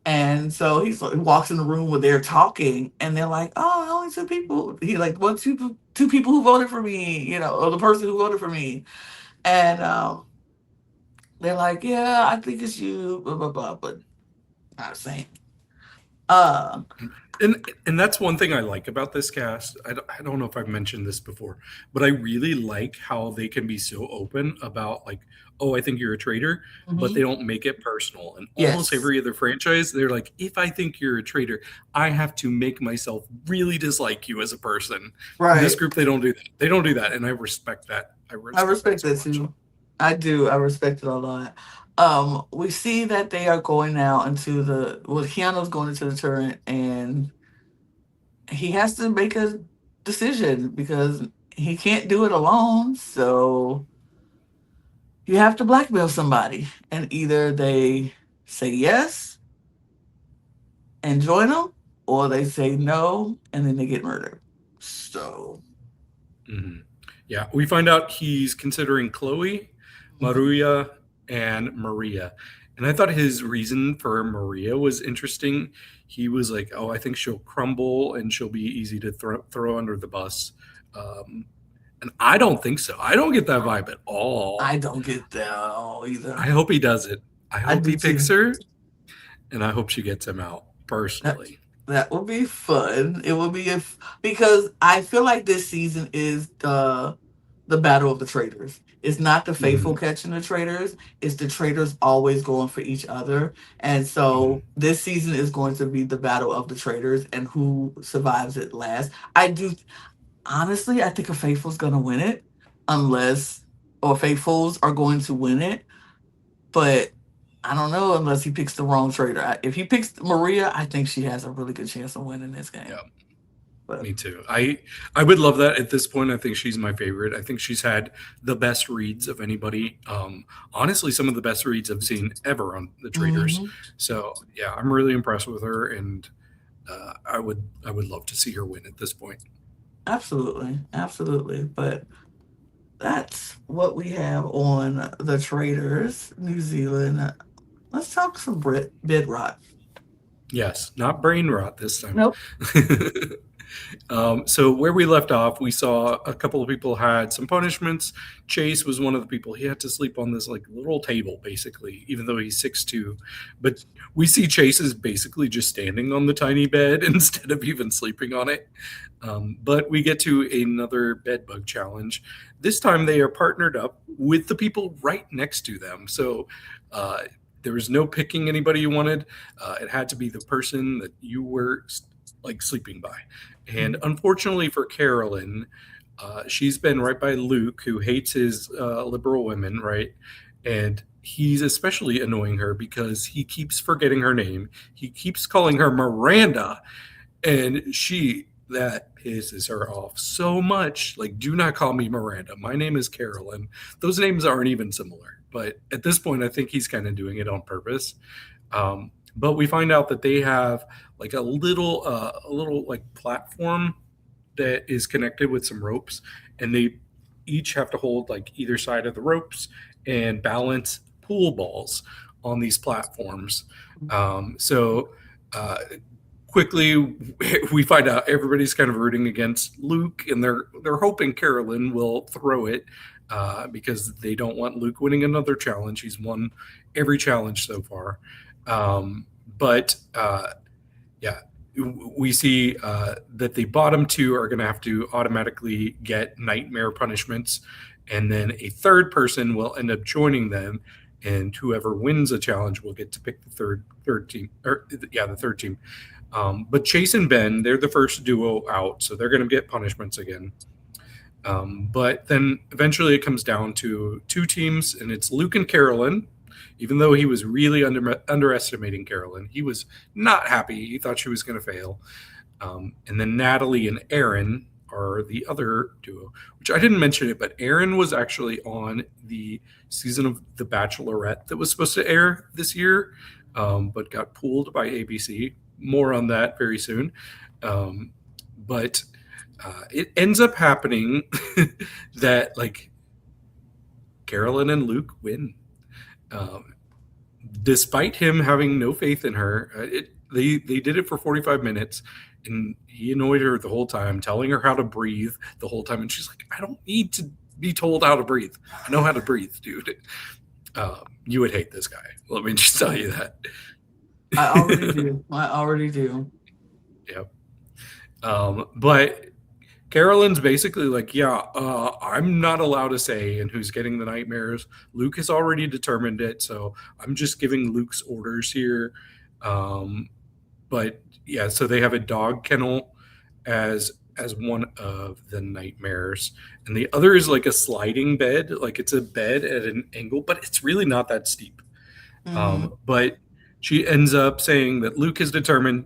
And so he walks in the room where they're talking, and they're like, "Oh, only two people." He like, "Well, two people who voted for me, or the person who voted for me." And they're like, "Yeah, I think it's you." Blah blah blah, but not saying. Uh, And that's one thing I like about this cast. I don't know if I've mentioned this before, but I really like how they can be so open about like, oh, I think you're a traitor, but they mhm. don't make it personal. And almost Yes, every other franchise, they're like, if I think you're a traitor, I have to make myself really dislike you as a person. In this right. group, they don't do that. They don't do that, and I respect that. I I respect that respect so that much. too. I do. I respect it a lot. We see that they are going now into Keanu's going into the turret, and he has to make a decision because he can't do it alone. So you have to blackmail somebody, and either they say yes and join them, or they say no and then they get murdered. So Mhm. Yeah, we find out he's considering Chloe, mhm. Maruya, and Maria. And I thought his reason for Maria was interesting. He was like, "Oh, I think she'll crumble and she'll be easy to throw under the bus." Um, and I don't think so. I don't get that vibe at all. I don't get that at all either. I hope he does it. I I hope do he picks too. her, and I hope she gets him out That personally. that will be fun. It will be if because I feel like this season is the battle of the traitors. It's not the faithful Hmm. catching the traitors. It's the traitors always going for each other. And Hmm. so this season is going to be the battle of the traitors and who survives it last. I do honestly, I think a faithful's going to win it unless or faithfuls are going to win it, but I don't know unless he picks the wrong trader. If he picks Maria, I think she has a really good chance of winning this game. Yeah. But Me too. I would love that at this point. I think she's my favorite. I think she's had the best reads of anybody. Honestly, some of the best reads I've seen ever on the Traders. mhm. So yeah, I'm really impressed with her, and I would love to see her win at this point. Absolutely, absolutely. But that's what we have on the Traitors New Zealand. Let's talk some bid rot. Yes, not brain rot this time. Nope. So where we left off, we saw a couple of people had some punishments. Chase was one of the people. He had to sleep on this like little table, basically, even though he's 6'2". But we see Chase is basically just standing on the tiny bed instead of even sleeping on it. But we get to another bed bug challenge. This time they are partnered up with the people right next to them. So uh, there was no picking anybody you wanted. It had to be the person that you were like sleeping by. And unfortunately for Carolyn, she's been right by Luke, who hates his liberal women, right? And he's especially annoying her because he keeps forgetting her name. He keeps calling her Miranda, and that pisses her off so much. Like, do not call me Miranda. My name is Carolyn. Those names aren't even similar. But at this point, I think he's kind of doing it on purpose. But we find out that they have like a little like platform that is connected with some ropes, and they each have to hold like either side of the ropes and balance pool balls on these platforms. So quickly we find out everybody's kind of rooting against Luke, and they're hoping Carolyn will throw it because they don't want Luke winning another challenge. He's won every challenge so far. But yeah, we see that the bottom two are going to have to automatically get nightmare punishments, and then a third person will end up joining them, and whoever wins a challenge will get to pick the third team, or yeah, the third team. But Chase and Ben, they're the first duo out, so they're going to get punishments again. But then eventually it comes down to two teams, and it's Luke and Carolyn. Even though he was really underestimating Carolyn, he was not happy. He thought she was going to fail. And then Natalie and Aaron are the other duo, which I didn't mention it, but Aaron was actually on the season of The Bachelorette that was supposed to air this year, but got pulled by ABC. More on that very soon. But it ends up happening that like Carolyn and Luke win. Um, Despite him having no faith in her, they did it for 45 minutes, and he annoyed her the whole time, telling her how to breathe the whole time. And she's like, I don't need to be told how to breathe. I know how to breathe, dude. You would hate this guy. Let me just tell you that. I already do. I already do. Yep. But Carolyn's basically like, yeah, I'm not allowed to say and who's getting the nightmares. Luke has already determined it, so I'm just giving Luke's orders here. Um, but yeah, so they have a dog kennel as one of the nightmares, and the other is like a sliding bed, like it's a bed at an angle, but it's really not that steep. Mm-hmm. But she ends up saying that Luke is determined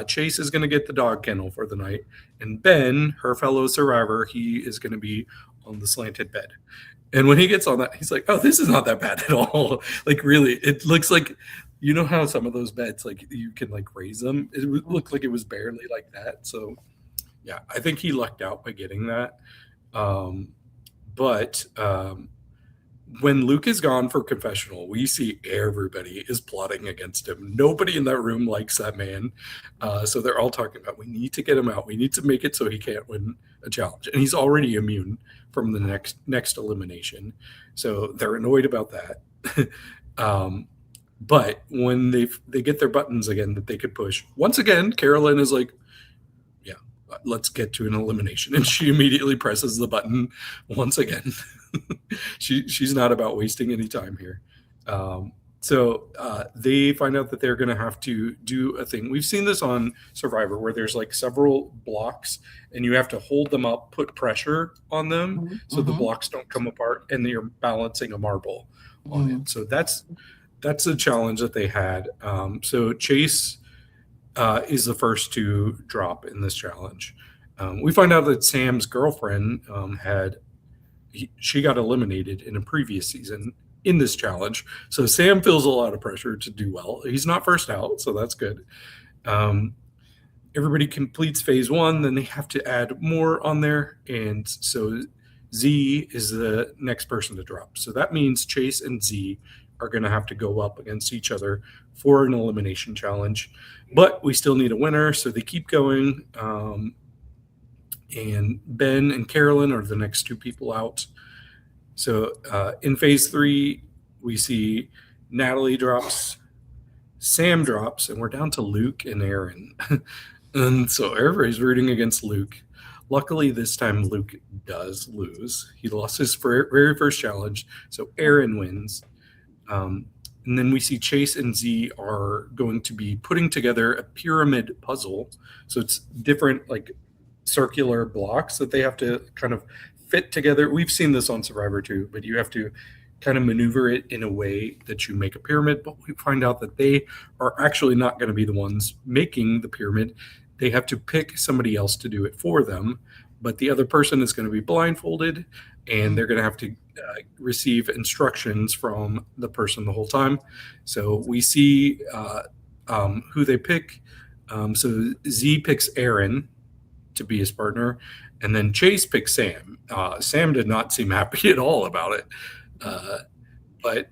Chase is going to get the dog kennel for the night, and Ben, her fellow survivor, he is going to be on the slanted bed. And when he gets on that, he's like, "Oh, this is not that bad at all. Like, really, it looks like, you know how some of those beds, like, you can like raise them. It would look like it was barely like that. So, yeah, I think he lucked out by getting that. Um, but when Luke is gone for confessional, we see everybody is plotting against him. Nobody in that room likes that man. So they're all talking about, we need to get him out. We need to make it so he can't win a challenge. And he's already immune from the next elimination. So they're annoyed about that. um, but when they get their buttons again that they could push, once again, Carolyn is like, yeah, let's get to an elimination. And she immediately presses the button once again. She's not about wasting any time here. So they find out that they're going to have to do a thing. We've seen this on Survivor where there's like several blocks and you have to hold them up, put pressure on them so the Mm-hmm. blocks don't come apart, and you're balancing a marble on Mm-hmm. it. So that's a challenge that they had. So Chase is the first to drop in this challenge. We find out that Sam's girlfriend she got eliminated in a previous season in this challenge. So Sam feels a lot of pressure to do well. He's not first out, so that's good. Um, everybody completes phase one, then they have to add more on there. And so Z is the next person to drop. So that means Chase and Z are going to have to go up against each other for an elimination challenge. But we still need a winner, so they keep going. And Ben and Carolyn are the next two people out. So in phase three, we see Natalie drops, Sam drops, and we're down to Luke and Aaron. And so everybody's rooting against Luke. Luckily, this time Luke does lose. He lost his very first challenge, so Aaron wins. And then we see Chase and Z are going to be putting together a pyramid puzzle. So it's different, like, circular blocks that they have to kind of fit together. We've seen this on Survivor too, but you have to kind of maneuver it in a way that you make a pyramid. But we find out that they are actually not going to be the ones making the pyramid. They have to pick somebody else to do it for them, but the other person is going to be blindfolded, and they're going to have to receive instructions from the person the whole time. So we see who they pick. So Z picks Aaron to be his partner, and then Chase picks Sam. Sam did not seem happy at all about it, but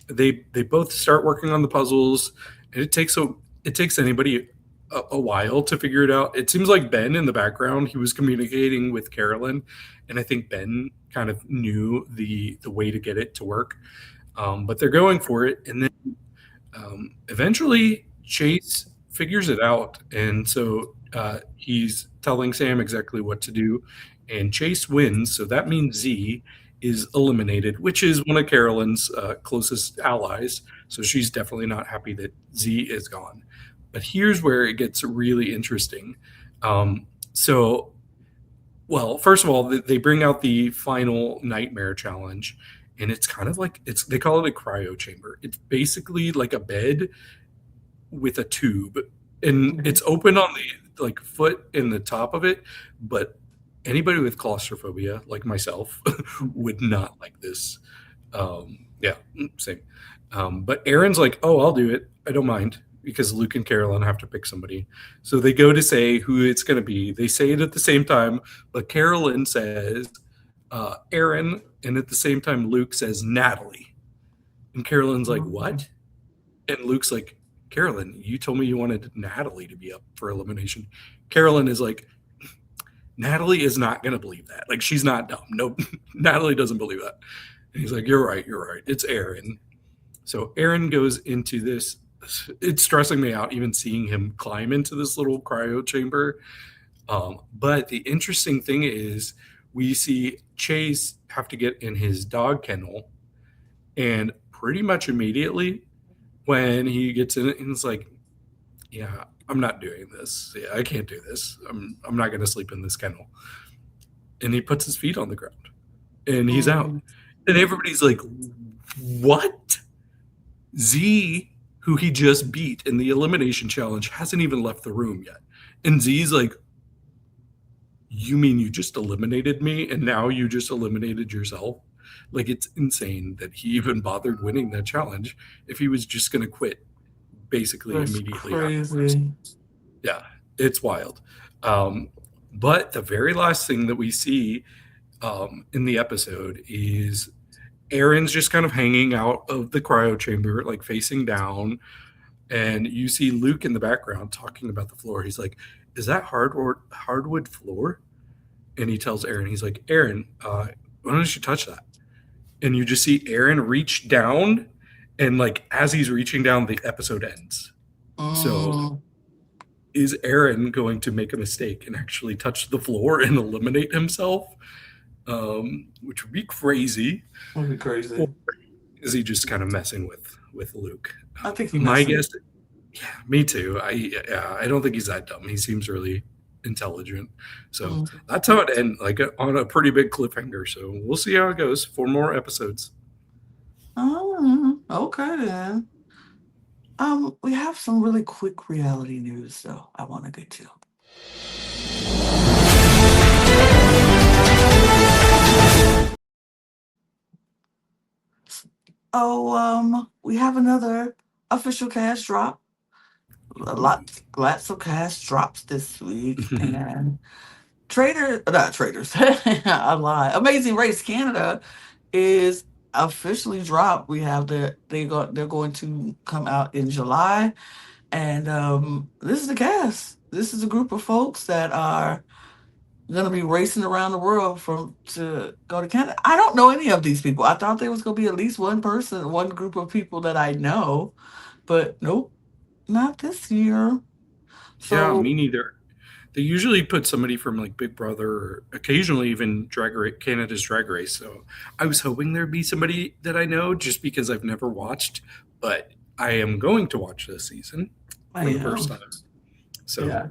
they both start working on the puzzles, and it takes anybody a while to figure it out. It seems like Ben in the background, he was communicating with Carolyn, and I think Ben kind of knew the way to get it to work. But they're going for it, and then eventually Chase figures it out, and so he's telling Sam exactly what to do, and Chase wins. So that means Z is eliminated, which is one of Carolyn's closest allies. So she's definitely not happy that Z is gone. But here's where it gets really interesting. So, well, first of all, they bring out the final nightmare challenge, and it's kind of like they call it a cryo chamber. It's basically like a bed with a tube, and it's open on the like foot in the top of it, but anybody with claustrophobia like myself would not like this. Yeah, same. But Aaron's like, oh, I'll do it, I don't mind, because Luke and Carolyn have to pick somebody. So they go to say who it's going to be. They say it at the same time, but Carolyn says Aaron, and at the same time Luke says Natalie. And Carolyn's like, what? And Luke's like, Carolyn, you told me you wanted Natalie to be up for elimination. Carolyn is like, Natalie is not going to believe that. Like, she's not dumb. No, Natalie doesn't believe that. And he's like, you're right. It's Aaron. So Aaron goes into this. It's stressing me out even seeing him climb into this little cryo chamber. But the interesting thing is we see Chase have to get in his dog kennel, and pretty much immediately when he gets in it, he's like, yeah, I'm not doing this. Yeah, I can't do this. I'm not going to sleep in this kennel. And he puts his feet on the ground, and he's out. And everybody's like, what? Z, who he just beat in the elimination challenge, hasn't even left the room yet. And Z's like, you mean you just eliminated me, and now you just eliminated yourself? Like, it's insane that he even bothered winning that challenge if he was just going to quit basically immediately afterwards. Yeah, it's wild. But the very last thing that we see in the episode is Aaron's just kind of hanging out of the cryo chamber, like facing down, and you see Luke in the background talking about the floor. He's like, is that hardwood floor? And he tells Aaron, he's like, Aaron, why don't you touch that? And you just see Aaron reach down, and like as he's reaching down, the episode ends. So is Aaron going to make a mistake and actually touch the floor and eliminate himself? Which would be crazy. Would be crazy. Or is he just kind of messing with Luke? I think he my guess. Yeah, me too. I don't think he's that dumb. He seems really intelligent. So that's how it ends, like on a pretty big cliffhanger. So we'll see how it goes. 4 more episodes. Oh, okay then. We have some really quick reality news though I want to get to. We have another official cast drop. a Ooh. lots of cast drops this week, and not Traitors, I lie. Amazing Race Canada is officially dropped. We have they're going to come out in July, and this is the cast. This is a group of folks that are gonna be racing around the world from to go to Canada. I don't know any of these people. I thought there was gonna be at least one person, one group of people that I know, but nope, not this year. Yeah, So me neither. They usually put somebody from like Big Brother or occasionally even Canada's Drag Race. So I was hoping there'd be somebody that I know just because I've never watched, but I am going to watch this season I for the first am. time. So, Yeah.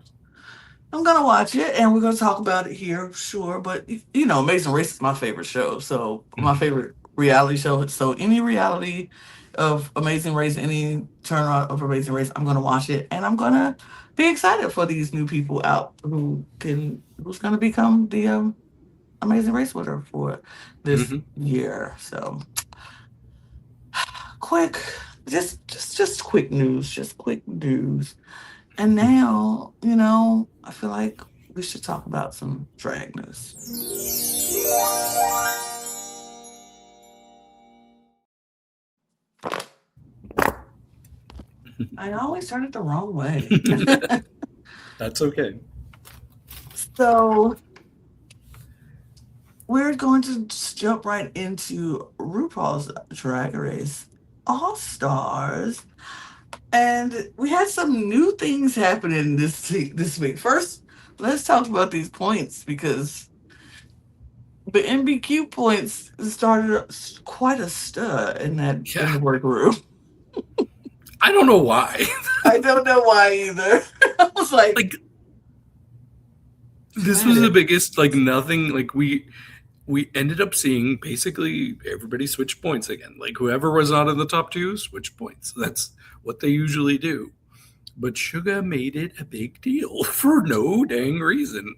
I'm gonna watch it and we're gonna talk about it here, sure. But Amazing Race is my favorite show. So my mhm, favorite reality show. So any reality of Amazing Race, any turnaround of Amazing Race, I'm gonna watch it and I'm gonna be excited for these new people out who's gonna become the Amazing Race winner for this mhm. year. So quick, just quick news, just quick news. And now, I feel like we should talk about some drag news. I always turn it the wrong way. That's okay. So we're going to just jump right into RuPaul's Drag Race All Stars. And we had some new things happening this week. First, let's talk about these points because the NBQ points started quite a stir in Yeah. the workroom. I don't know why. I don't know why either. I was like, Like this let was the it. biggest like nothing like we ended up seeing basically everybody switch points again. Like whoever was not in the top two switch points. That's what they usually do. But Suga made it a big deal for no dang reason.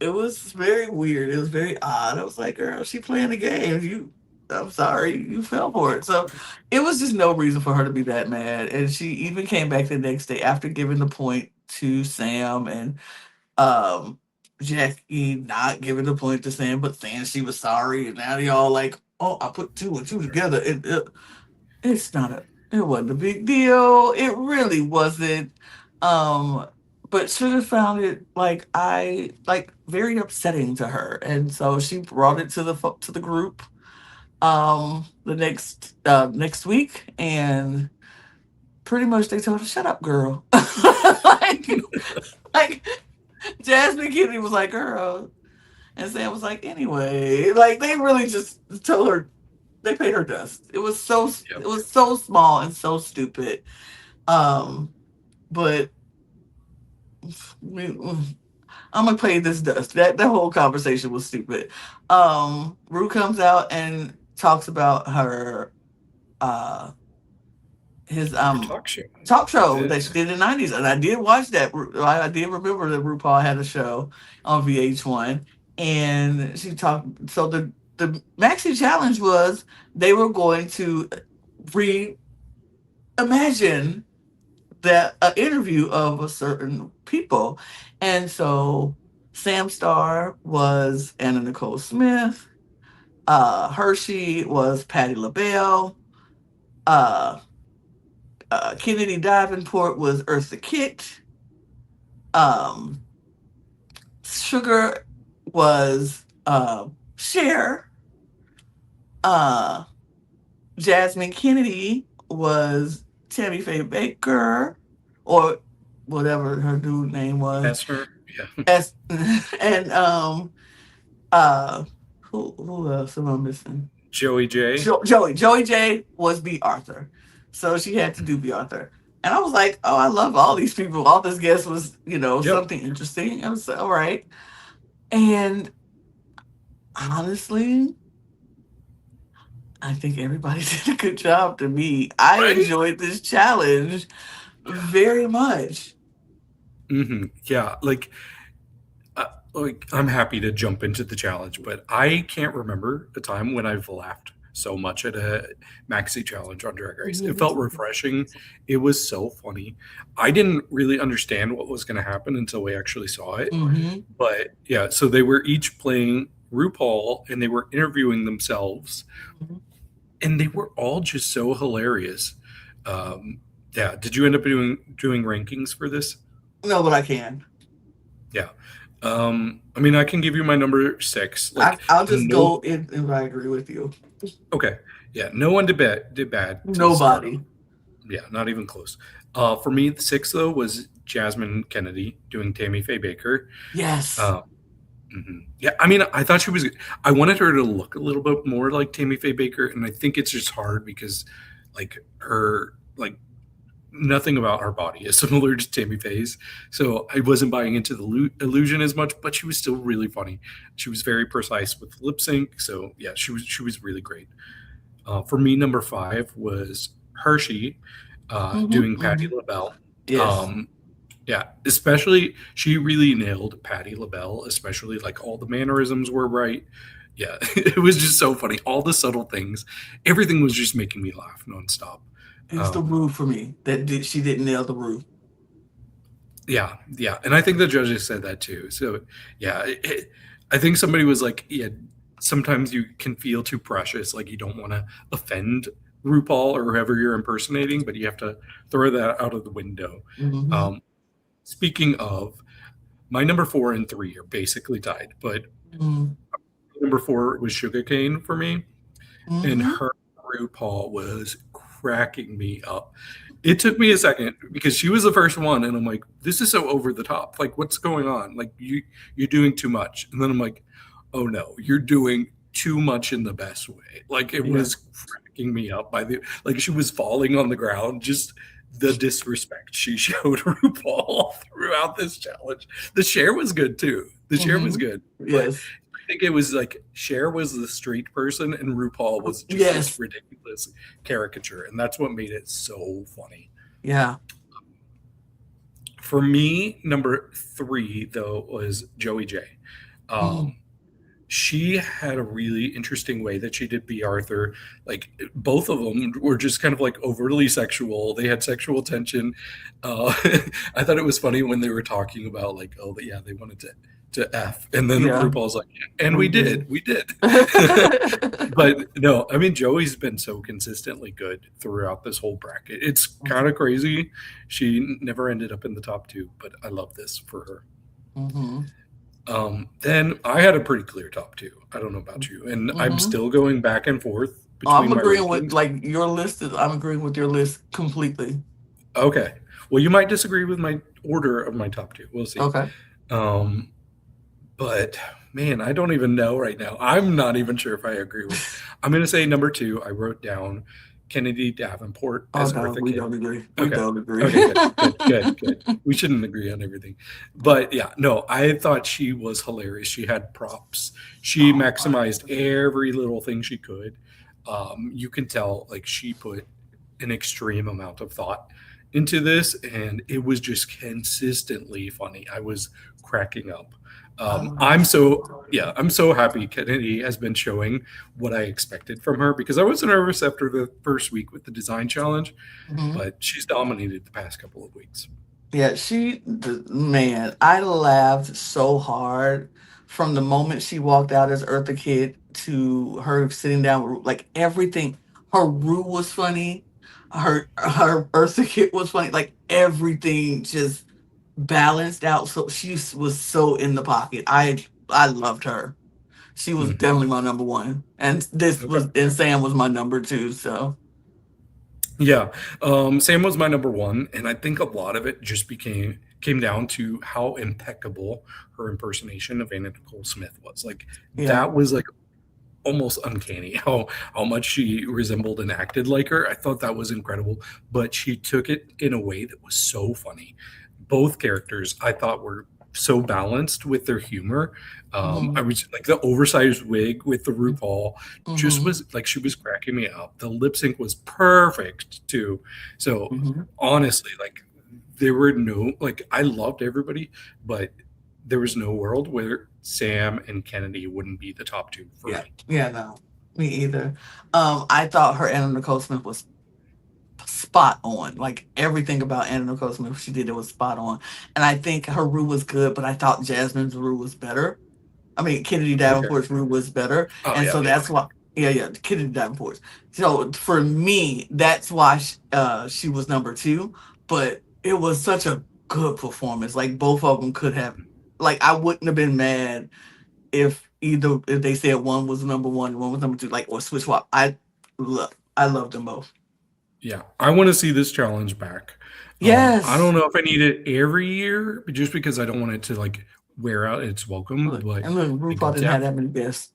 It was very weird. It was very odd. I was like, girl, she playing the game. I'm sorry, you fell for it. So it was just no reason for her to be that mad. And she even came back the next day after giving the point to Sam and um Jackie not giving the point to Sam, but saying she was sorry. And now they all like, oh, I put two and two together. It's not a it wasn't a big deal. It really wasn't. Um but Sugar found it like very upsetting to her. And so she brought it to the group the next week, and pretty much they told her, shut up, girl. like Jasmine Kennedy was like, girl, and Sam was like, anyway. Like they really just told her they paid her dust. It Yep. was so small and so stupid. Um, but I'm gonna pay this dust. That whole conversation was stupid. Rue comes out and talks about her uh his Her talk show. talk show Yeah. that she did in the 90s, and I did watch that. I did remember that RuPaul had a show on VH1, and she talked. So the Maxi Challenge was they were going to reimagine that interview of a certain people, and so Sam Starr was Anna Nicole Smith. Hershey was Patti LaBelle. Uh, Kennedy Davenport was Eartha Kitt. Um, Sugar was Cher. Uh, Jasmine Kennedy was Tammy Faye Baker, or whatever her dude name was. That's her. Yeah. As and uh who else am I missing? Joey J. Joey J was B Arthur, so she had to do B Arthur. And I was like, oh, I love all these people. All this guest was, Yep. something interesting. I was like, all right. And honestly, I think everybody did a good job to me. I Right? enjoyed this challenge very much. Yeah. Like I'm happy to jump into the challenge, but I can't remember a time when I've laughed so much at a maxi challenge on Drag Race. It felt Mhm. refreshing. It was so funny. I didn't really understand what was going to happen until we actually saw it. Mhm. But yeah, so they were each playing RuPaul and they were interviewing themselves, Mhm. and they were all just so hilarious. Um, yeah, did you end up doing rankings for this? No, but I can. Yeah. I mean, I can give you my number six. Like, I'll just no, go in if I agree with you. okay, yeah, no one did bad to start off. Nobody. Yeah, not even close. For me, the six though was Jasmine Kennedy doing Tammy Faye Baker. Yes. Uh, Yeah, I mean, I thought she was. I wanted her to look a little bit more like Tammy Faye Baker, and I think it's just hard because, like, her like nothing about her body is similar to Tammy Faye's, so I wasn't buying into the illusion as much. But she was still really funny. She was very precise with lip sync, so yeah, she was really great. For me, number five was Hershey Mhm. doing Patty Mhm. LaBelle. Yes. Um, yeah, especially she really nailed Patty LaBelle, especially like all the mannerisms were right. Yeah, it was just so funny. All the subtle things, everything was just making me laugh nonstop. It's the Um, roof for me she didn't nail the roof. yeah, yeah, and I think the judges said that too. So yeah, I think somebody was like, yeah, sometimes you can feel too precious, like you don't want to offend RuPaul or whoever you're impersonating, but you have to throw that out of the window. Mhm. Um, Speaking of, my number four and three are basically tied, but Mhm. number four was Sugarcane for me, and Mhm. her RuPaul was cracking me up. It took me a second because she was the first one, and I'm like, "This is so over the top. Like, what's going on? Like, you're doing too much." And then I'm like, "Oh no, you're doing too much in the best way." Like, it Yeah. was cracking me up by the like she was falling on the ground. Just the disrespect she showed RuPaul throughout this challenge. The share was good too. The share was Mhm. good, but Yes. I think it was like Cher was the street person and RuPaul was just this Yes. ridiculous caricature, and that's what made it so funny. Yeah. For me, number three though was Joey J. Mhm. Um, she had a really interesting way that she did B. Arthur. Like both of them were just kind of like overly sexual. They had sexual tension. Uh, I thought it was funny when they were talking about like, oh, but yeah, they wanted to f, and then Yeah. RuPaul's like, and We we did. did, we did. But no, I mean Joey's been so consistently good throughout this whole bracket. It's kind of crazy. She never ended up in the top two, but I love this for her. Mhm. Then I had a pretty clear top two. I don't know about you, and I'm Mhm. still going back and forth Oh, I'm between my agreeing with rankings. like your list is I'm agreeing with your list completely. Okay, well, you might disagree with my order of my top two. We'll see. Okay. Um, but man, I don't even know right now. I'm not even sure if I agree with. I'm going to say number two. I wrote down Kennedy Davenport Oh as no, Eartha we Kitt. don't agree. We Okay. don't agree. Okay, good, good, good, good. We shouldn't agree on everything. But yeah, no, I thought she was hilarious. She had props. She Oh, maximized every little thing she could. You can tell like she put an extreme amount of thought into this, and it was just consistently funny. I was cracking up. I love I'm that. so yeah, I'm so happy Kennedy has been showing what I expected from her because I was nervous after the first week with the design challenge, Mhm. but she's dominated the past couple of weeks. Yeah, man, I laughed so hard from the moment she walked out as Eartha Kid to her sitting down with like everything. Her Rue was funny. Her Eartha Kid was funny. Like everything just balanced out. So was so in the pocket. I loved her. She was Mhm. definitely my number one. Okay. And Sam was my number two. So Yeah, Sam was my number one, and I think a lot of it just came down to how impeccable her impersonation of Anna Nicole Smith was. Like yeah. that was like almost uncanny how much she resembled and acted like her. I thought that was incredible, but she took it in a way that was so funny. Both characters I thought were so balanced with their humor. I Hmm. was like the oversized wig with the RuPaul just Hmm. was like she was cracking me up. The lip sync was perfect too. So Hmm. honestly, like there were no like I loved everybody, but there was no world where Sam and Kennedy wouldn't be the top two for Yeah. me. Yeah. No. Me either. I thought her Anna Nicole Smith was spot on. Like everything about Anna Nicole Smith, she did it was spot on. And I think her Rue was good, but I thought Jasmine's Rue was better. I mean, Kennedy Okay. Davenport's Rue was better, Oh and yeah, so yeah, that's why. Yeah, yeah, Kennedy Davenport's. So for me, that's why she was number two. But it was such a good performance. Like both of them could have. Like I wouldn't have been mad if they said one was number one, one was number two, like or switch swap. I love them both. yeah. I want to see this challenge back. I don't Yes. know if I need it every year, but just because I don't want it to like wear out its welcome. Look, But and look, I RuPaul didn't have definitely. that many guests.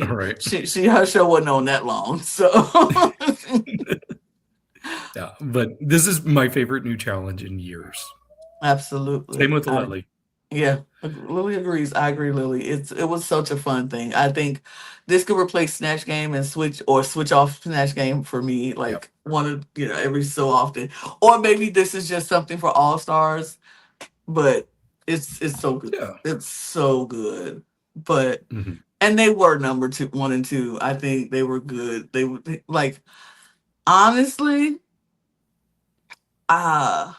All right. Her show wasn't on that long, so Yeah, but this is my favorite new challenge in years. Same absolutely. with Lily. Yeah, Lily agrees. I agree, Lily. It was such a fun thing. I think this could replace Snatch Game and switch off Snatch Game for me, Yep. like one of every so often. Or maybe this is just something for All Stars, but it's so good. Yeah. It's so good. But Hmm. and they were number two, one and two. I think they were good. They were like honestly, uh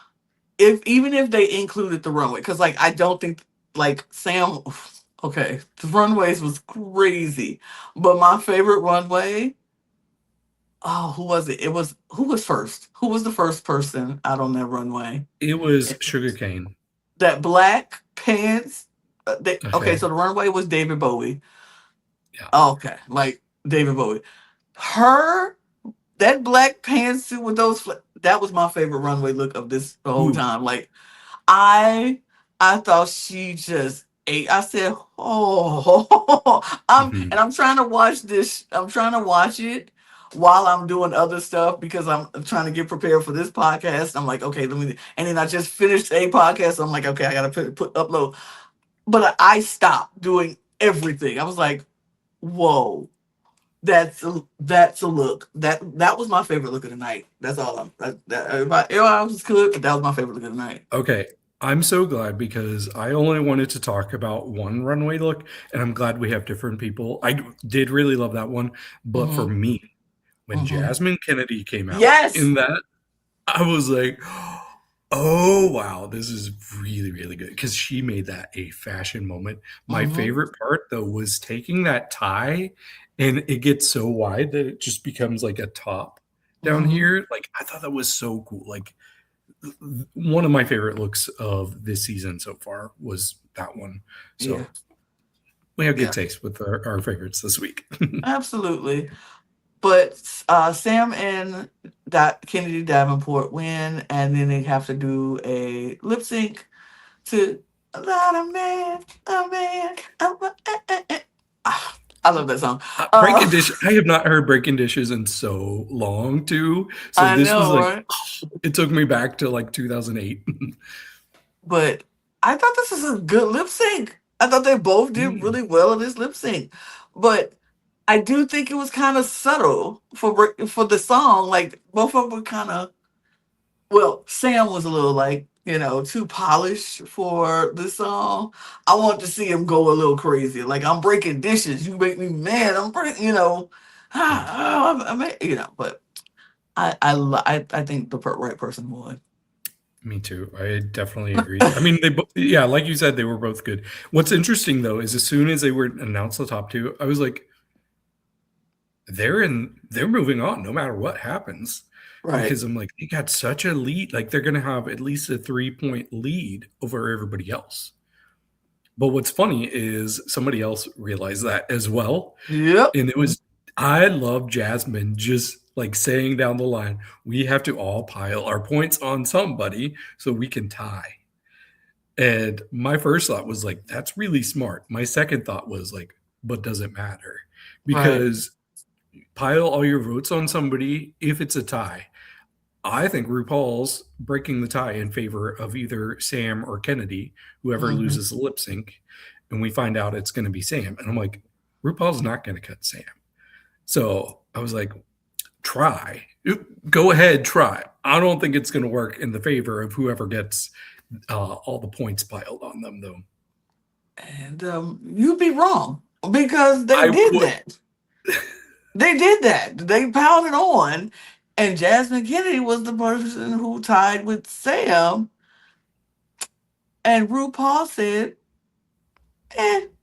if even if they included the runway, because like I don't think like Sam. Okay, the runways was crazy, but my favorite runway. Oh, who was it? It was who was first? Who was the first person out on that runway? It was It- sugarcane. that black pants. Okay, Okay. so the runway was David Bowie. Yeah. Okay, like David Bowie. Her that black pantsuit with those that was my favorite runway look of this the whole Ooh. time. Like I I thought she just ate. I said, "Oh," Hmm. I'm trying to watch this. I'm trying to watch it while I'm doing other stuff because I'm trying to get prepared for this podcast. I'm like, okay, let me. And then I just finished a podcast. So I'm like, okay, I gotta put upload. But I stopped doing everything. I was like, whoa. That's a look. That was my favorite look of the night. That's all I'm. Everybody else was good, but that was my favorite look of the night. Okay. I'm so glad because I only wanted to talk about one runway look, and I'm glad we have different people. I did really love that one, but for Hmm. me, when Hmm. Jasmine Kennedy came out Yes. in that, I was like, oh, wow, this is really, really good because she made that a fashion moment. My Hmm. favorite part, though, was taking that tie and it gets so wide that it just becomes like a top down Hmm. here. Like, I thought that was so cool. Like, one of my favorite looks of this season so far was that one. Yeah. So, we have good Yeah. taste with our favorites this week. Absolutely. But Sam and that Kennedy Davenport win, and then they have to do a lip sync to "A Lot of Man, a Man." I love that song. Breaking Uh, Dish, I have not heard Breaking Dishes in so long too. So I this was know, like, right? it took me back to like 2008. But I thought this was a good lip sync. I thought they both did Mm, really well in this lip sync. But I do think it was kind of subtle for the song. Like both of them were kind of well. Sam was a little like too polished for the song. I want to see him go a little crazy. Like I'm breaking dishes. You make me mad. I'm breaking. yeah, But I think the right person won. me too. I definitely agree. I mean, yeah, like you said, they were both good. What's interesting though is as soon as they were announced the top two, I was like, they're moving on no matter what happens. Right. Because I'm like, they got such a lead. Like they're gonna have at least a 3 point lead over everybody else. But what's funny is somebody else realized that as well. Yep. And it was, I love Jasmine just like saying down the line, we have to all pile our points on somebody so we can tie. And my first thought was like, that's really smart. My second thought was like, but does it matter? Right. Because pile all your votes on somebody if it's a tie. I think RuPaul's breaking the tie in favor of either Sam or Kennedy, whoever Hmm. loses the lip sync, and we find out it's going to be Sam. And I'm like, RuPaul's not going to cut Sam. So I was like, try. Go ahead, try. I don't think it's going to work in the favor of whoever gets all the points piled on them, though. And you'd be wrong because they I did would. that. They did that. They pounded on, and Jasmine Kennedy was the person who tied with Sam. And RuPaul said,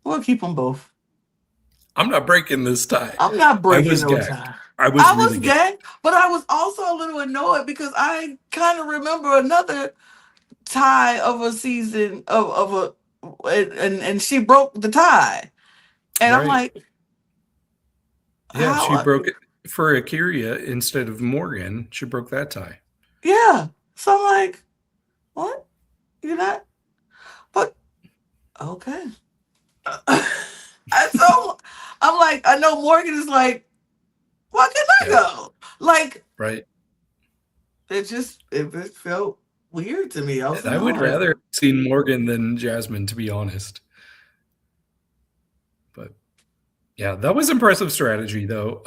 we'll keep them both. I'm not breaking this tie. I'm not I breaking was no gagged. tie. I was I really was gagged. gay, but I was also a little annoyed because I kind of remember another tie of a season of a, and she broke the tie. And I'm Right. like, Yeah, how? she broke it for Akira instead of Morgan. She broke that tie. Yeah. So I'm like, what? You're not? But okay. And so I'm like, I know Morgan is like, why can I Yeah. go? Like, Right. it felt weird to me. I was And I would annoyed. rather have seen Morgan than Jasmine, to be honest. But yeah, that was impressive strategy, though.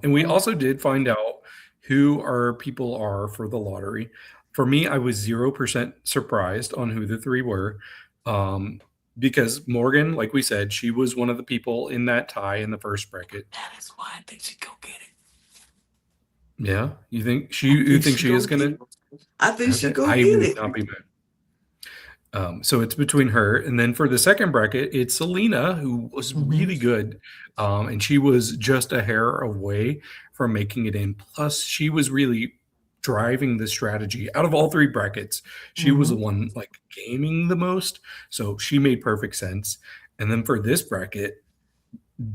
And we Mm. also did find out who our people are for the lottery. For me, I was 0% surprised on who the three were. Um, because Morgan, like we said, she was one of the people in that tie in the first bracket. That is why I think she go get it. Yeah, I you think think she she go is get gonna? it. I think she Okay, go I get would it. not be mad. So it's between her, and then for the second bracket, it's Selena, who was Mm-hmm. really good, and she was just a hair away from making it in. Plus, she was really driving the strategy out of all three brackets. She was the Mm-hmm. one like gaming the most, so she made perfect sense. And then for this bracket,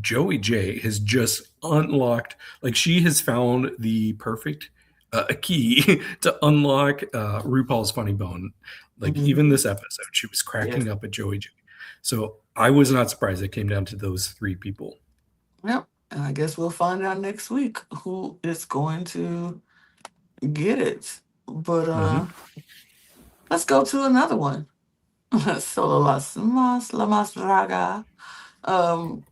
Joey J has just unlocked, like she has found the perfect key to unlock RuPaul's Funny Bone. Like Mm-hmm. even this episode, she was Yes. cracking up at Joey J. So I was not surprised it came down to those three people. Yep. And I guess we'll find out next week who is going to get it. But Hmm. let's go to another one. Solo Las Más, La Más Draga. Um,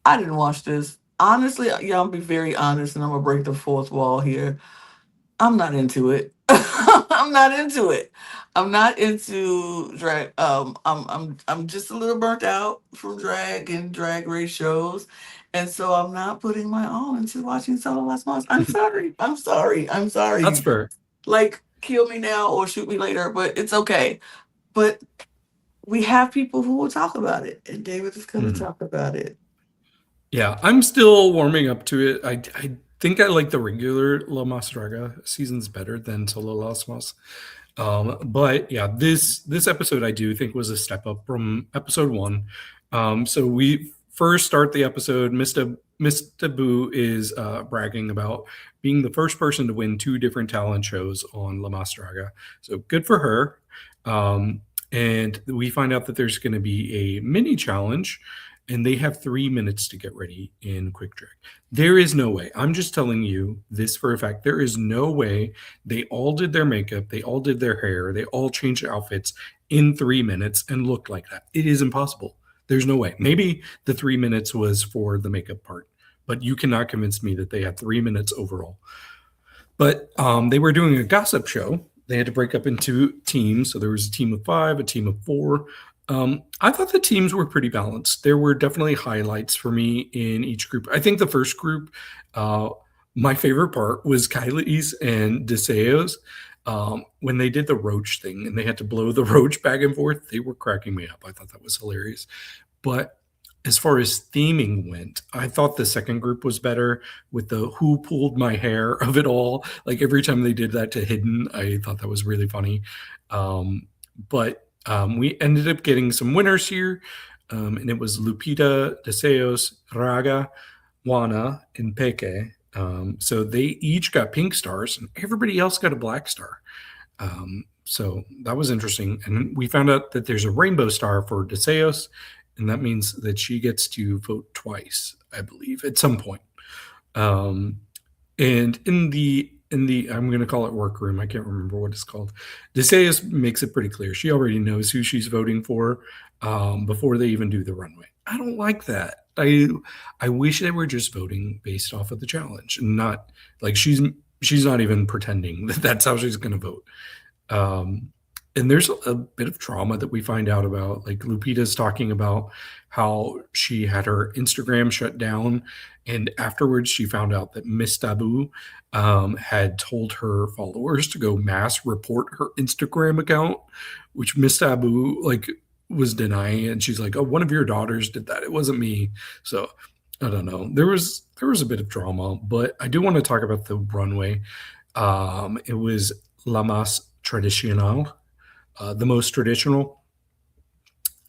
I didn't watch this. Honestly, yeah, I'll be very honest and I'm gonna break the fourth wall here. I'm not into it. I'm not into it. I'm not into drag. I'm just a little burnt out from drag and drag race shows, and so I'm not putting my all into watching Solo Las Mas. I'm sorry. I'm sorry. I'm That's sorry. fair. Like, kill me now or shoot me later, but it's okay. But we have people who will talk about it, and David is going to Mhm. talk about it. Yeah, I'm still warming up to it. I think I like the regular La Mas Draga seasons better than Solo Las Mas. But yeah, this episode I do think was a step up from episode one. So we first start the episode. Mr. Boo is bragging about being the first person to win two different talent shows on La Mas Draga. So good for her. Um, and we find out that there's going to be a mini challenge, and they have 3 minutes to get ready in quick drag. There is no way. I'm just telling you this for a fact. There is no way they all did their makeup, they all did their hair, they all changed outfits in 3 minutes and looked like that. It is impossible. There's no way. Maybe the 3 minutes was for the makeup part, but you cannot convince me that they had 3 minutes overall. But they were doing a gossip show. They had to break up into teams. So there was a team of five, a team of four. I thought the teams were pretty balanced. There were definitely highlights for me in each group. I think the first group, uh, my favorite part was Kylie's and Deseo's. When they did the roach thing and they had to blow the roach back and forth, they were cracking me up. I thought that was hilarious. But as far as theming went, I thought the second group was better with the who pulled my hair of it all. Like every time they did that to Hidden, I thought that was really funny. But we ended up getting some winners here, and it was Lupita, Deseos, Raga, Juana, and Peke. So they each got pink stars, and everybody else got a black star. So that was interesting. And we found out that there's a rainbow star for Deseos, and that means that she gets to vote twice, I believe, at some point. Um, and in the I'm going to call it workroom. I can't remember what it's called. Deseus makes it pretty clear. She already knows who she's voting for before they even do the runway. I don't like that. I wish they were just voting based off of the challenge and not like she's not even pretending that that's how she's going to vote. Um, And there's a bit of trauma that we find out about. Like Lupita's talking about how she had her Instagram shut down, and afterwards she found out that Miss Taboo had told her followers to go mass report her Instagram account, which Miss Taboo like was denying it. And she's like, "Oh, one of your daughters did that. It wasn't me." So I don't know. There was a bit of drama, but I do want to talk about the runway. It was La Más Tradicional, the most traditional.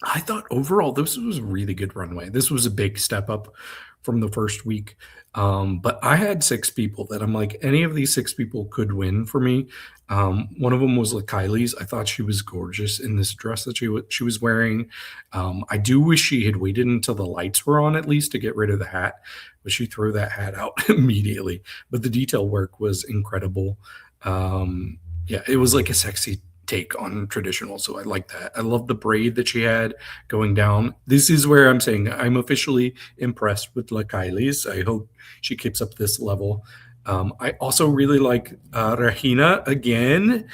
I thought overall this was a really good runway. This was a big step up from the first week. But I had six people that I'm like, any of these six people could win for me. One of them was like Kylie's. I thought she was gorgeous in this dress that she was wearing. I do wish she had waited until the lights were on at least to get rid of the hat, but she threw that hat out immediately. But the detail work was incredible. Yeah, it was like a sexy take on traditional. So I like that. I love the braid that she had going down. This is where I'm saying I'm officially impressed with La Kylie's. I hope she keeps up this level. I also really like Regina again.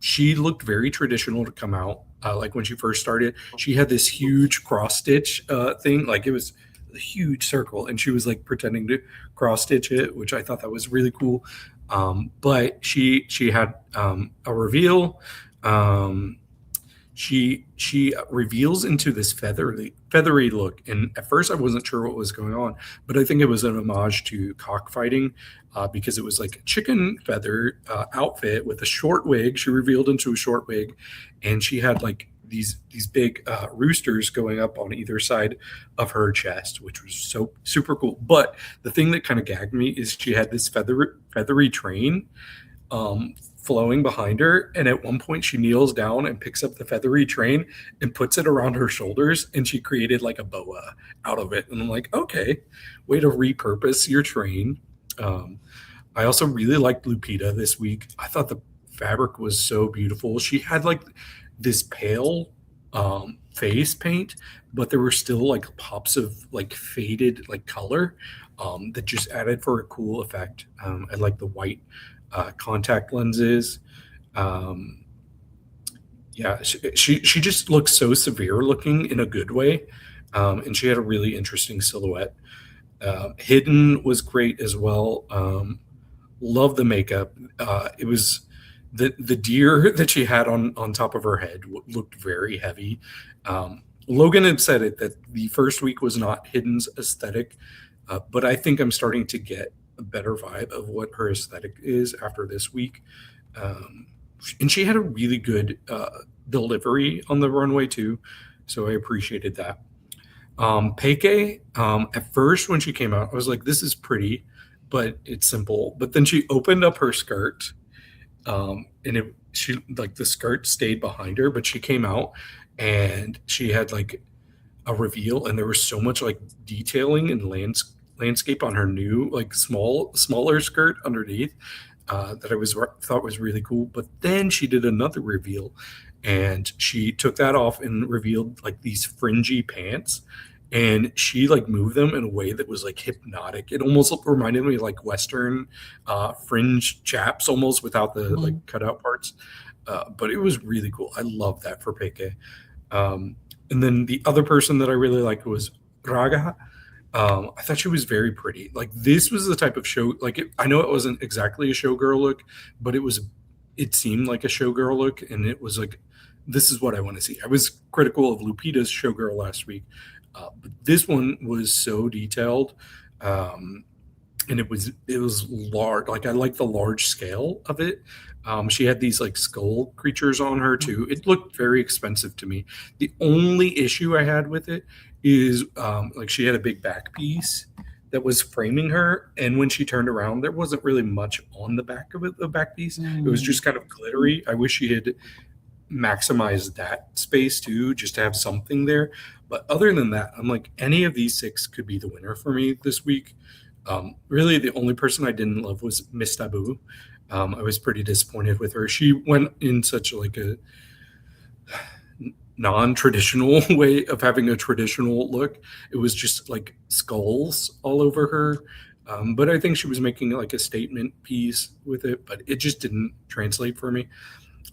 She looked very traditional to come out. Like when she first started, she had this huge cross stitch thing. Like it was a huge circle, and she was like pretending to cross stitch it, which I thought that was really cool. But she had a reveal. Um, she reveals into this feathery look, and at first I wasn't sure what was going on, but I think it was an homage to cockfighting, because it was like a chicken feather outfit with a short wig. She revealed into a short wig, and she had like these big roosters going up on either side of her chest, which was so super cool. But the thing that kind of gagged me is she had this feathery train flowing behind her. And at one point, she kneels down and picks up the feathery train and puts it around her shoulders. And she created like a boa out of it. And I'm like, okay, way to repurpose your train. Um, I also really liked Lupita this week. I thought the fabric was so beautiful. She had like this pale face paint, but there were still like pops of like faded like color that just added for a cool effect. I like the white contact lenses. Um, yeah, she just looks so severe looking in a good way, and she had a really interesting silhouette. Hidden was great as well. Love the makeup. It was the deer that she had on top of her head looked very heavy. Logan had said it that the first week was not Hidden's aesthetic, but I think I'm starting to get a better vibe of what her aesthetic is after this week. Um, and she had a really good delivery on the runway too, so I appreciated that. Peike, at first when she came out, I was like, "This is pretty, but it's simple." But then she opened up her skirt, and it she like the skirt stayed behind her, but she came out and she had like a reveal, and there was so much like detailing and landscape on her new like smaller skirt underneath that thought was really cool. But then she did another reveal, and she took that off and revealed like these fringy pants. And she like moved them in a way that was like hypnotic. It almost reminded me of like Western fringe chaps, almost without the like Mhm. cutout parts. But it was really cool. I love that for Peke. Um, and then the other person that I really liked was Raga. I thought she was very pretty. Like this was the type of show. Like I know it wasn't exactly a showgirl look, but it was. It seemed like a showgirl look, and it was like, this is what I want to see. I was critical of Lupita's showgirl last week, but this one was so detailed, um, and it was large. Like I like the large scale of it. She had these like skull creatures on her too. It looked very expensive to me. The only issue I had with it is like she had a big back piece that was framing her, and when she turned around, there wasn't really much on the back of it. The back piece, it was Mm. just kind of glittery. I wish she had maximized that space too, just to have something there. But other than that, I'm like, any of these six could be the winner for me this week. Really, the only person I didn't love was Miss Taboo. I was pretty disappointed with her. She went in such like a non-traditional way of having a traditional look. It was just like skulls all over her. But I think she was making like a statement piece with it, but it just didn't translate for me.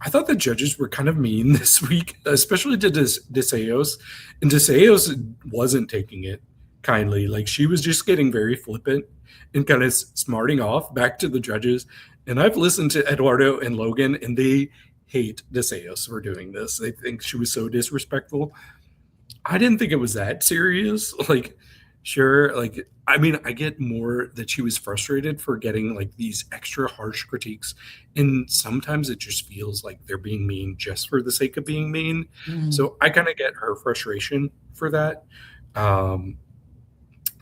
I thought the judges were kind of mean this week, especially to Deseos. And Deseos wasn't taking it kindly. Like she was just getting very flippant and kind of smarting off back to the judges. And I've listened to Eduardo and Logan, and they hate Deseos for doing this. They think she was so disrespectful. I didn't think it was that serious. Like, sure, like I mean, I get more that she was frustrated for getting like these extra harsh critiques, and sometimes it just feels like they're being mean just for the sake of being mean. Mm. So I kind of get her frustration for that. Um,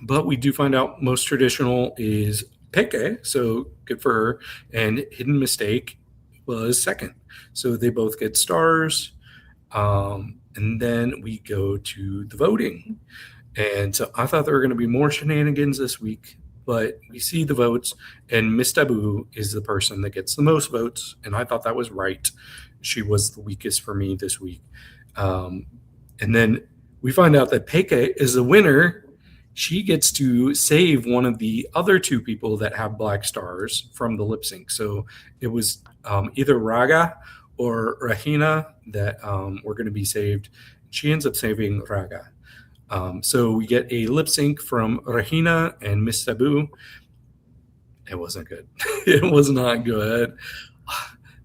but we do find out most traditional is Peke, so good for her, and Hidden Mistake was second. So they both get stars. And then we go to the voting. And so I thought there were going to be more shenanigans this week, but we see the votes, and Miss Taboo is the person that gets the most votes. And I thought that was right. She was the weakest for me this week. Um, and then we find out that Peke is the winner. She gets to save one of the other two people that have black stars from the lip sync. So it was either Raga or Rahina that were going to be saved. She ends up saving Raga. So we get a lip sync from Rahina and Miss Taboo. It wasn't good. It was not good.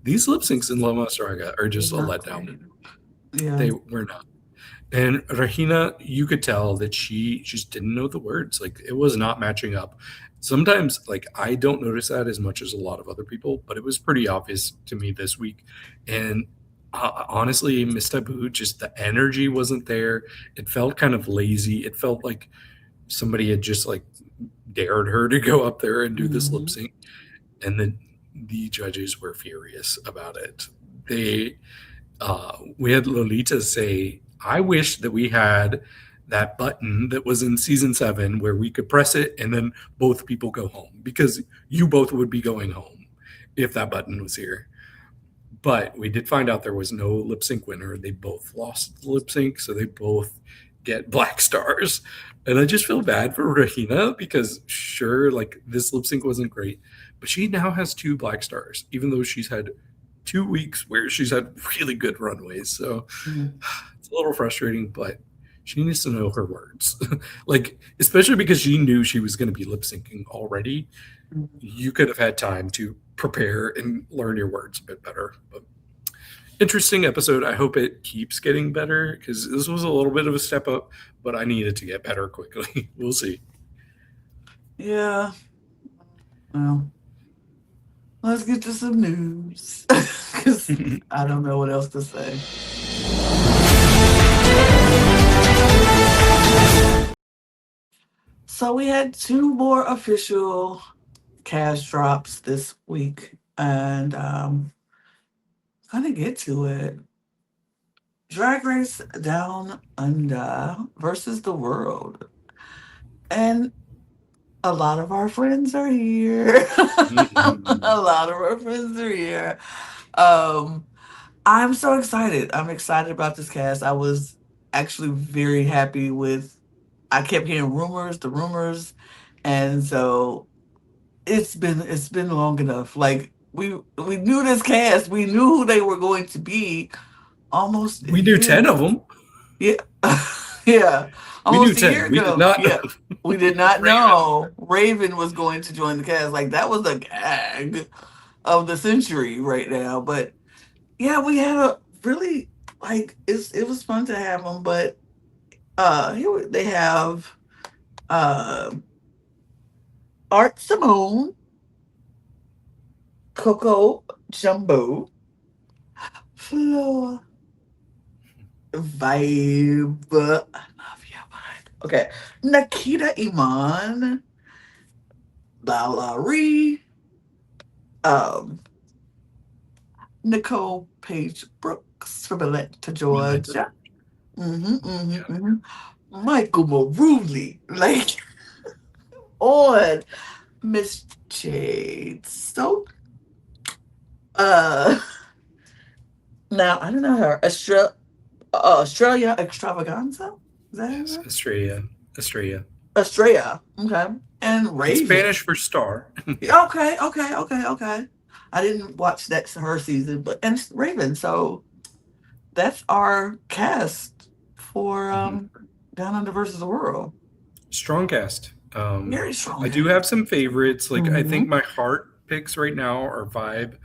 These lip syncs in Más Draga are just a letdown. Yeah. They were not. And Rahina, you could tell that she just didn't know the words. Like it was not matching up. Sometimes, like I don't notice that as much as a lot of other people, but it was pretty obvious to me this week. And honestly, Miss Taboo, just the energy wasn't there. It felt kind of lazy. It felt like somebody had just like dared her to go up there and do this lip sync. And then the judges were furious about it. We had Lolita say, I wish that we had that button that was in season 7 where we could press it and then both people go home, because you both would be going home if that button was here. But we did find out there was no lip sync winner. They both lost the lip sync, so they both get black stars. And I just feel bad for Rahina because sure, like this lip sync wasn't great, but she now has 2 black stars, even though she's had 2 weeks where she's had really good runways. So it's a little frustrating, but she needs to know her words. Like, especially because she knew she was going to be lip syncing already. You could have had time to prepare and learn your words a bit better. But interesting episode. I hope it keeps getting better because this was a little bit of a step up, but I needed to get better quickly. We'll see. Yeah. Well, let's get to some news because I don't know what else to say. So we had 2 more official cash drops this week, and gonna get to it. Drag Race Down Under versus the World, and a lot of our friends are here. A lot of our friends are here. I'm so excited. I'm excited about this cast. I was actually very happy with. I kept hearing the rumors, and so it's been long enough. Like we knew this cast. We knew who they were going to be. Almost we knew 10 of them. Yeah, yeah. Almost a year ago. We did not know. We did not know Raven was going to join the cast. Like that was the gag of the century right now. But yeah, we had a really it was fun to have them. But here they have Art Simone, Coco Jumbo, Flo, Vibe. I love you, Vibe. Okay. Nikita Iman, Lala Ree, Nicole Page Brooks from Atlanta, Georgia. Michael Maruli, like on Miss Jade. So now I don't know her. Australia Extravaganza? Is that Yes, her? Estrella. Estrella. Okay. And Raven. Spanish for star. Okay. I I didn't watch that her season, but and Raven. So that's our cast for Mhm. Down Under versus the World. Strong cast. Very strong I do cast. have some favorites. Like I Mm-hmm. think my heart picks right now are Vibe,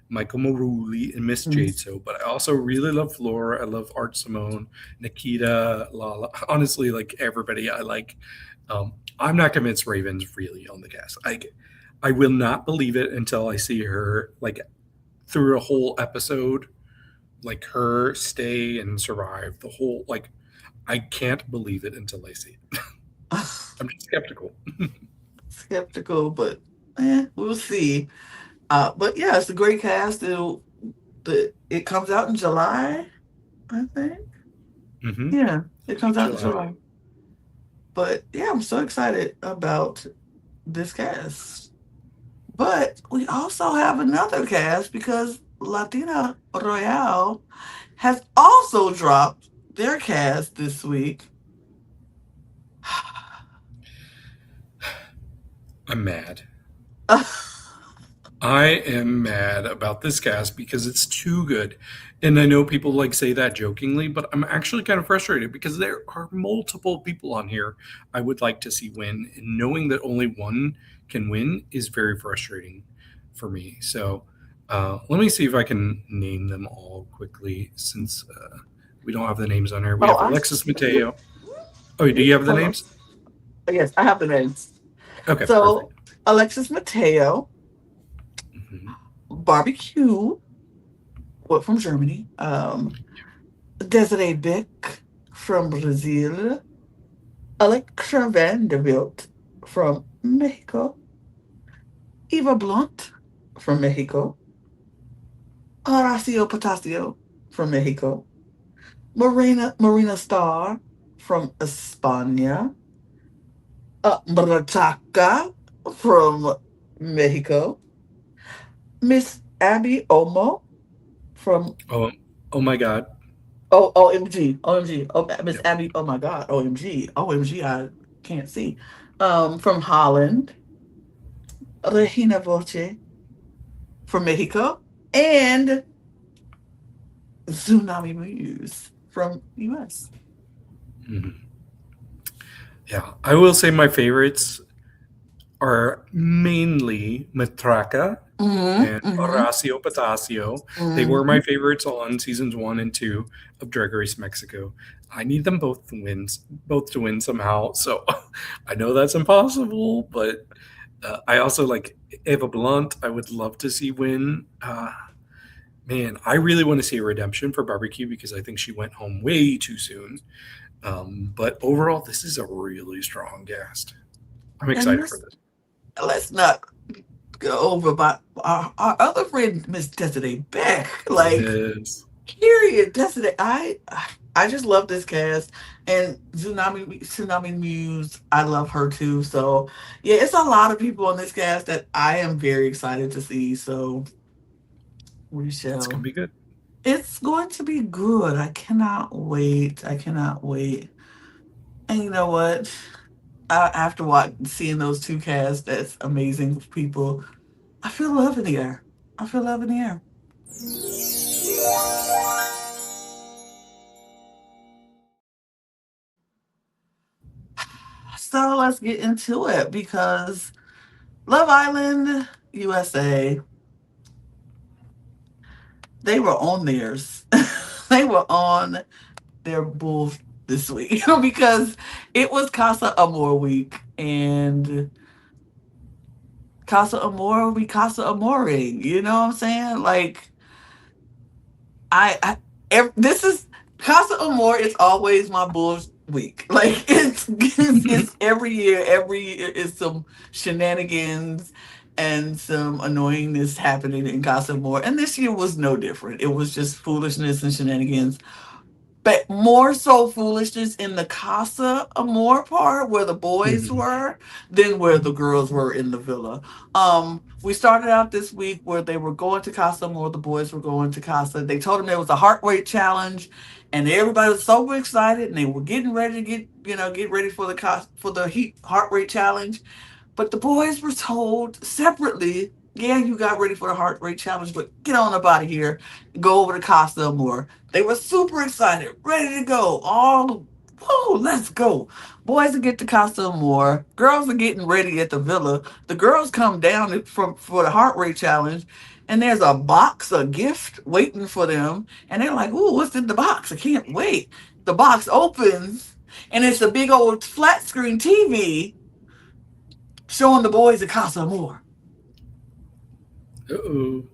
Michael Maruli, and Miss Mm-hmm. Jade. So, but I also really love Flora. I love Art Simone, Nikita, Lala. Honestly, like everybody, I like. I'm not convinced Raven's really on the cast. I will not believe it until I see her like through a whole episode, like her stay and survive the whole. Like I can't believe it until I see it. I'm just skeptical. Skeptical, but we'll see. But yeah, it's a great cast. It comes out in July, I think. Mm-hmm. Yeah, it comes out in July. July. But yeah, I'm so excited about this cast. But we also have another cast because Latina Royale has also dropped their cast this week. I'm mad. I am mad about this cast because it's too good. And I know people like say that jokingly, but I'm actually kind of frustrated because there are multiple people on here I would like to see win. And knowing that only one can win is very frustrating for me. So let me see if I can name them all quickly since we don't have the names on here. We Oh, have Alexis Mateo. Oh, do you have the hold on. names? Yes, I have the names. Okay, So perfect. Alexis Mateo, Hmm. Barbecue, what from Germany. Desiree Beck from Brazil. Alexa Vanderbilt from Mexico. Eva Blunt from Mexico. Horacio Potasio from Mexico. Marina Starr from España. Mrataka from Mexico. Miss Abby Omo from Oh, oh my God. OMG, oh, Miss Yep. Abby, oh my God, OMG, I can't see. From Holland, Regina Voce from Mexico, and Tsunami Muse from US. Mhm. Yeah, I will say my favorites are mainly Matraca Mm-hmm, and mm-hmm, Horacio Patasio. They were mm-hmm. my favorites on seasons 1 and 2 of Drag Race Mexico. I need them both to win somehow. So I know that's impossible, but I also like Eva Blunt. I would love to see win. Man, I really want to see a redemption for Barbecue because I think she went home way too soon. But overall, this is a really strong cast. I'm And excited for this, this. let's not go over about our other friend, Miss Desiree Beck. Like, Yes. period. Desiree, I just love this cast. And Tsunami Muse, I love her too. So yeah, it's a lot of people on this cast that I am very excited to see. So we It's gonna shall. be good. It's going to be good. I cannot wait. I cannot wait. And you know what? After seeing those two casts, that's amazing people. I feel love in the air. I feel love in the air. So let's get into it because Love Island USA, they were on theirs. They were on their bull this week because it was Casa Amor week and Casa Amor, we Casa Amoring. You know what I'm saying? Like, this is Casa Amor is always my Bulls week. Like it's every year. Every year is some shenanigans and some annoyingness happening in Casa Amor, and this year was no different. It was just foolishness and shenanigans, but more so foolishness in the Casa Amor part where the boys Mhm. were than where the girls were in the villa. We started out this week where they were going to Casa Amor, the boys were going to Casa. They told them there was a heart rate challenge, and everybody was so excited, and they were getting ready to get ready for the heat heart rate challenge. But the boys were told separately Yeah, you got ready for the heart rate challenge, but get on up out of here. Go over to Casa more. They were super excited, ready to go. All, whoa, let's go. Boys are get to Casa more. Girls are getting ready at the villa. The girls come down from for the heart rate challenge, and there's a box, a gift waiting for them. And they're like, "Ooh, what's in the box? I can't wait." The box opens, and it's a big old flat screen TV showing the boys at Casa more. Uh-oh.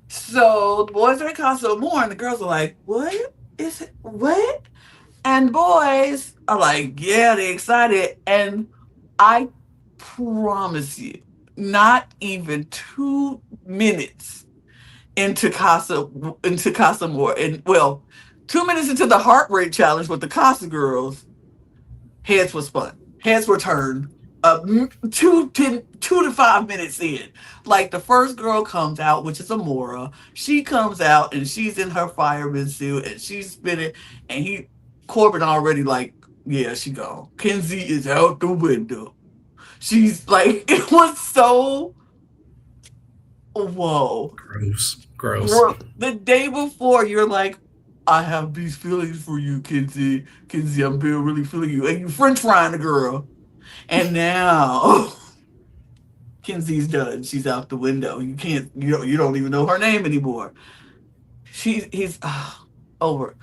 So the boys are at Casa more, and the girls are like, "What is it? What?" And the boys are like, "Yeah, they're excited." And I promise you, not even 2 minutes into Casa More, and well, 2 minutes into the heart rate challenge with the Casa girls, heads were spun, heads were turned. 2 to 5 minutes in, like the first girl comes out, which is Amora. She comes out and she's in her fireman suit and she's spinning, and Corbin already like, yeah, she gone. Kenzie is out the window. She's like, it was so whoa. Gross. Gross. The day before, you're like, I have these feelings for you, Kenzie. Kenzie, I'm really feeling you, and you French frying the girl. And now Kenzie's done. She's out the window. You don't even know her name anymore. He's over.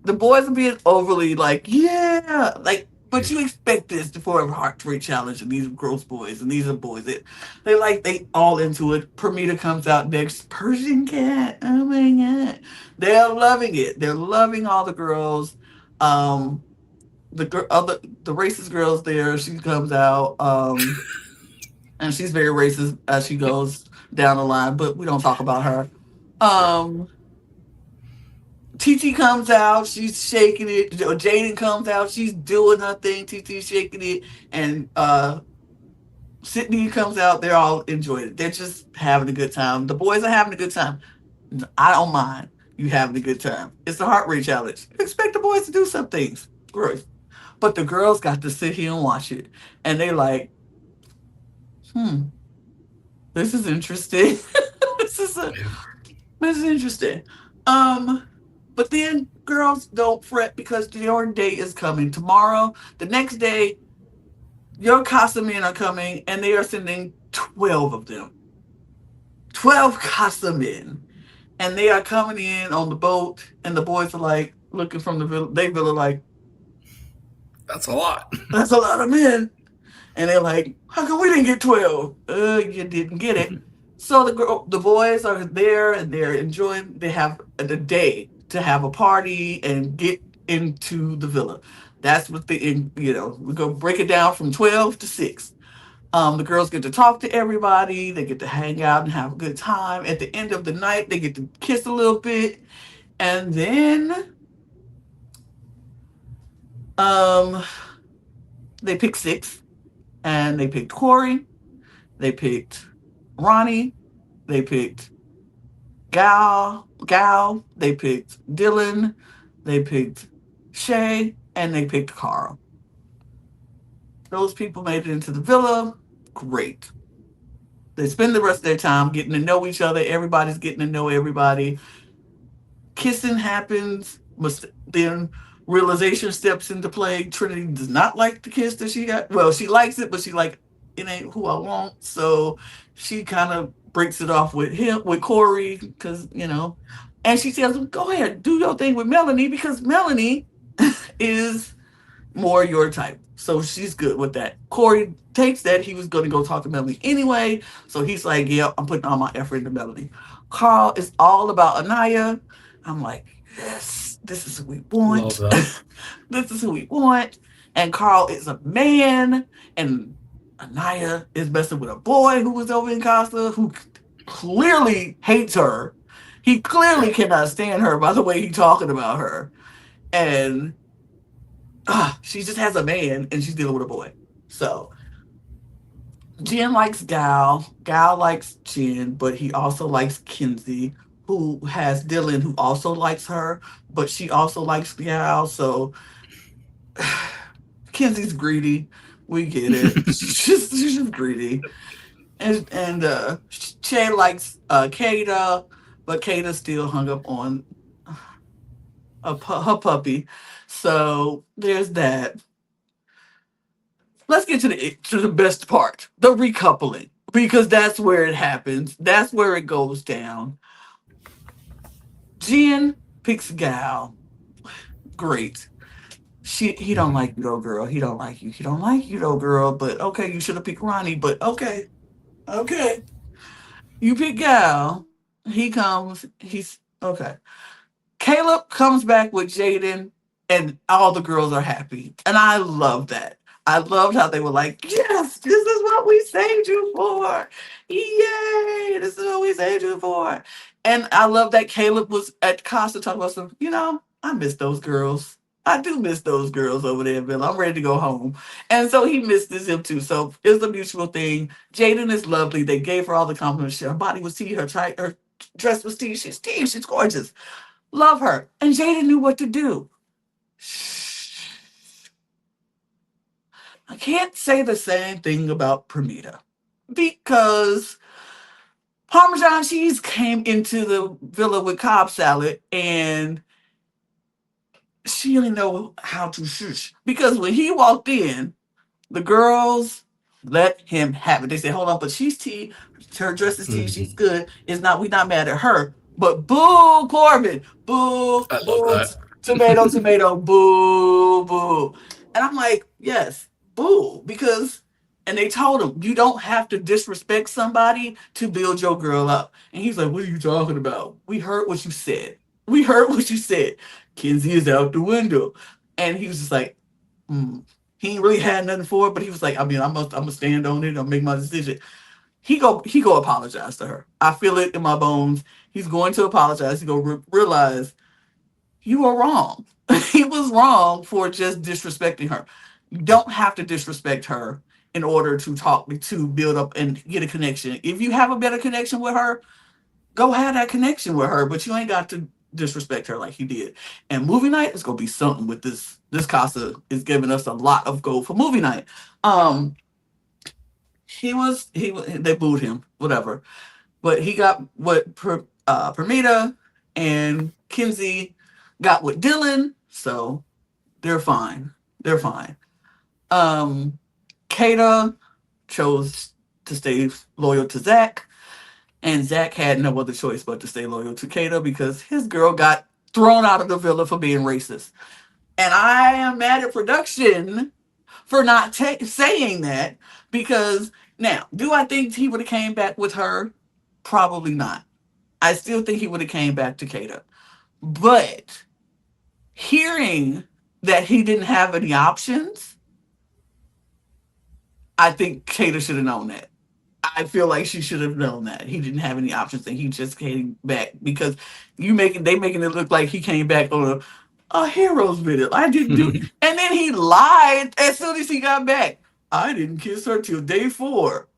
The boys are being overly like, yeah, like, but you expect this for a heart rate challenge, and these are gross boys, and these are boys that they all into it. Permita comes out next, Persian cat. Oh my god, they're loving it. They're loving all the girls. Um, the racist girls there. She comes out. And she's very racist as she goes down the line, but we don't talk about her. Right. Um, TT comes out, she's shaking it. Jaden comes out, she's doing her thing. TT shaking it, and Sydney comes out. They're all enjoying it. They're just having a good time. The boys are having a good time. I don't mind you having a good time. It's the heart rate challenge. You expect the boys to do some things, great, but the girls got to sit here and watch it, and they like, hmm, this is interesting. this is a Yeah. this is interesting. Um, but then girls don't fret because your day is coming tomorrow. The next day, your Casa men are coming, and they are sending 12 of them. 12 Casa men. And they are coming in on the boat, and the boys are like looking from the villa. They villa like, That's a lot. that's a lot of men. And they're like, how come we didn't get 12? You didn't get it. So the boys are there and they're enjoying. They have the day to have a party and get into the villa. That's what we're gonna break it down from 12 to 6. The girls get to talk to everybody. They get to hang out and have a good time. At the end of the night, they get to kiss a little bit, and then um, they pick 6, and they picked Corey. They picked Ronnie. They picked Gal. They picked Dylan. They picked Shay, and they picked Carl. Those people made it into the villa. Great. They spend the rest of their time getting to know each other. Everybody's getting to know everybody. Kissing happens. Then realization steps into play. Trinity does not like the kiss that she got. Well, she likes it, but she like, it ain't who I want. So she kind of breaks it off with Corey, because and she says, "Go ahead, do your thing with Melanie, because Melanie is more your type." So she's good with that. Corey takes that. He was going to go talk to Melanie anyway. So he's like, yeah, I'm putting all my effort into Melanie. Carl is all about Anaya. I'm like, yes, this is who we Love want. that. This is who we want. And Carl is a man. And Anaya is messing with a boy who was over in Costa, who clearly hates her. He clearly cannot stand her by the way he's talking about her. And she just has a man and she's dealing with a boy. So Jen likes Gal. Gal likes Jen, but he also likes Kenzie, who has Dylan, who also likes her, but she also likes Gal. So Kenzie's greedy. We get it. She's just greedy. and Che likes Kata, but Kata still hung up on her puppy. So there's that. Let's get to the best part, the recoupling, because that's where it happens. That's where it goes down. Jen picks Gal. Great. He don't like you though, girl. He don't like you. He don't like you though, girl. But okay, you should have picked Ronnie. But okay, okay. You pick Gal. He comes. He's okay. Caleb comes back with Jaden, and all the girls are happy. And I love that. I loved how they were like, yes, this is what we saved you for. Yay, this is what we saved you for. And I love that Caleb was at Costa talking about some, I miss those girls. I do miss those girls over there, Bill. I'm ready to go home. And so he misses him too. So it's a mutual thing. Jaden is lovely. They gave her all the compliments. Her body was tea, her dress was tea. She's gorgeous. Love her. And Jada knew what to do. I can't say the same thing about Pramita because Parmesan cheese came into the villa with Cobb salad and she didn't know how to shush. Because when he walked in, the girls let him have it. They said, hold on, but she's tea. Her dress is tea. She's Mhm. good. It's not, we're not mad at her. But boo, Corbin. Boo, I love boo, that. tomato, tomato, boo, boo. And I'm like, yes, boo. Because, and they told him, you don't have to disrespect somebody to build your girl up. And he's like, what are you talking about? We heard what you said. We heard what you said. Kinsey is out the window. And he was just like, hmm. He ain't really had nothing for it, but he was like, I mean, I'm gonna stand on it. I'll make my decision. He go apologize to her. I feel it in my bones. He's going to apologize. He go realize you are wrong. He was wrong for just disrespecting her. You don't have to disrespect her in order to talk to build up and get a connection. If you have a better connection with her, go have that connection with her, but you ain't got to disrespect her like he did. And movie night is gonna be something with this. This Casa is giving us a lot of gold for movie night. Um, he was they booed him, whatever. But he got what Permita and Kinsey got with Dylan, so they're fine. They're fine. Um, Kata chose to stay loyal to Zach. And Zach had no other choice but to stay loyal to Kato because his girl got thrown out of the villa for being racist. And I am mad at production for not saying that because now, do I think he would have came back with her? Probably not. I still think he would have came back to Kato. But hearing that he didn't have any options, I think Kato should have known that. I feel like she should have known that he didn't have any options and he just came back because they making it look like he came back on a hero's video. I didn't do, and then he lied as soon as he got back. I didn't kiss her till day 4.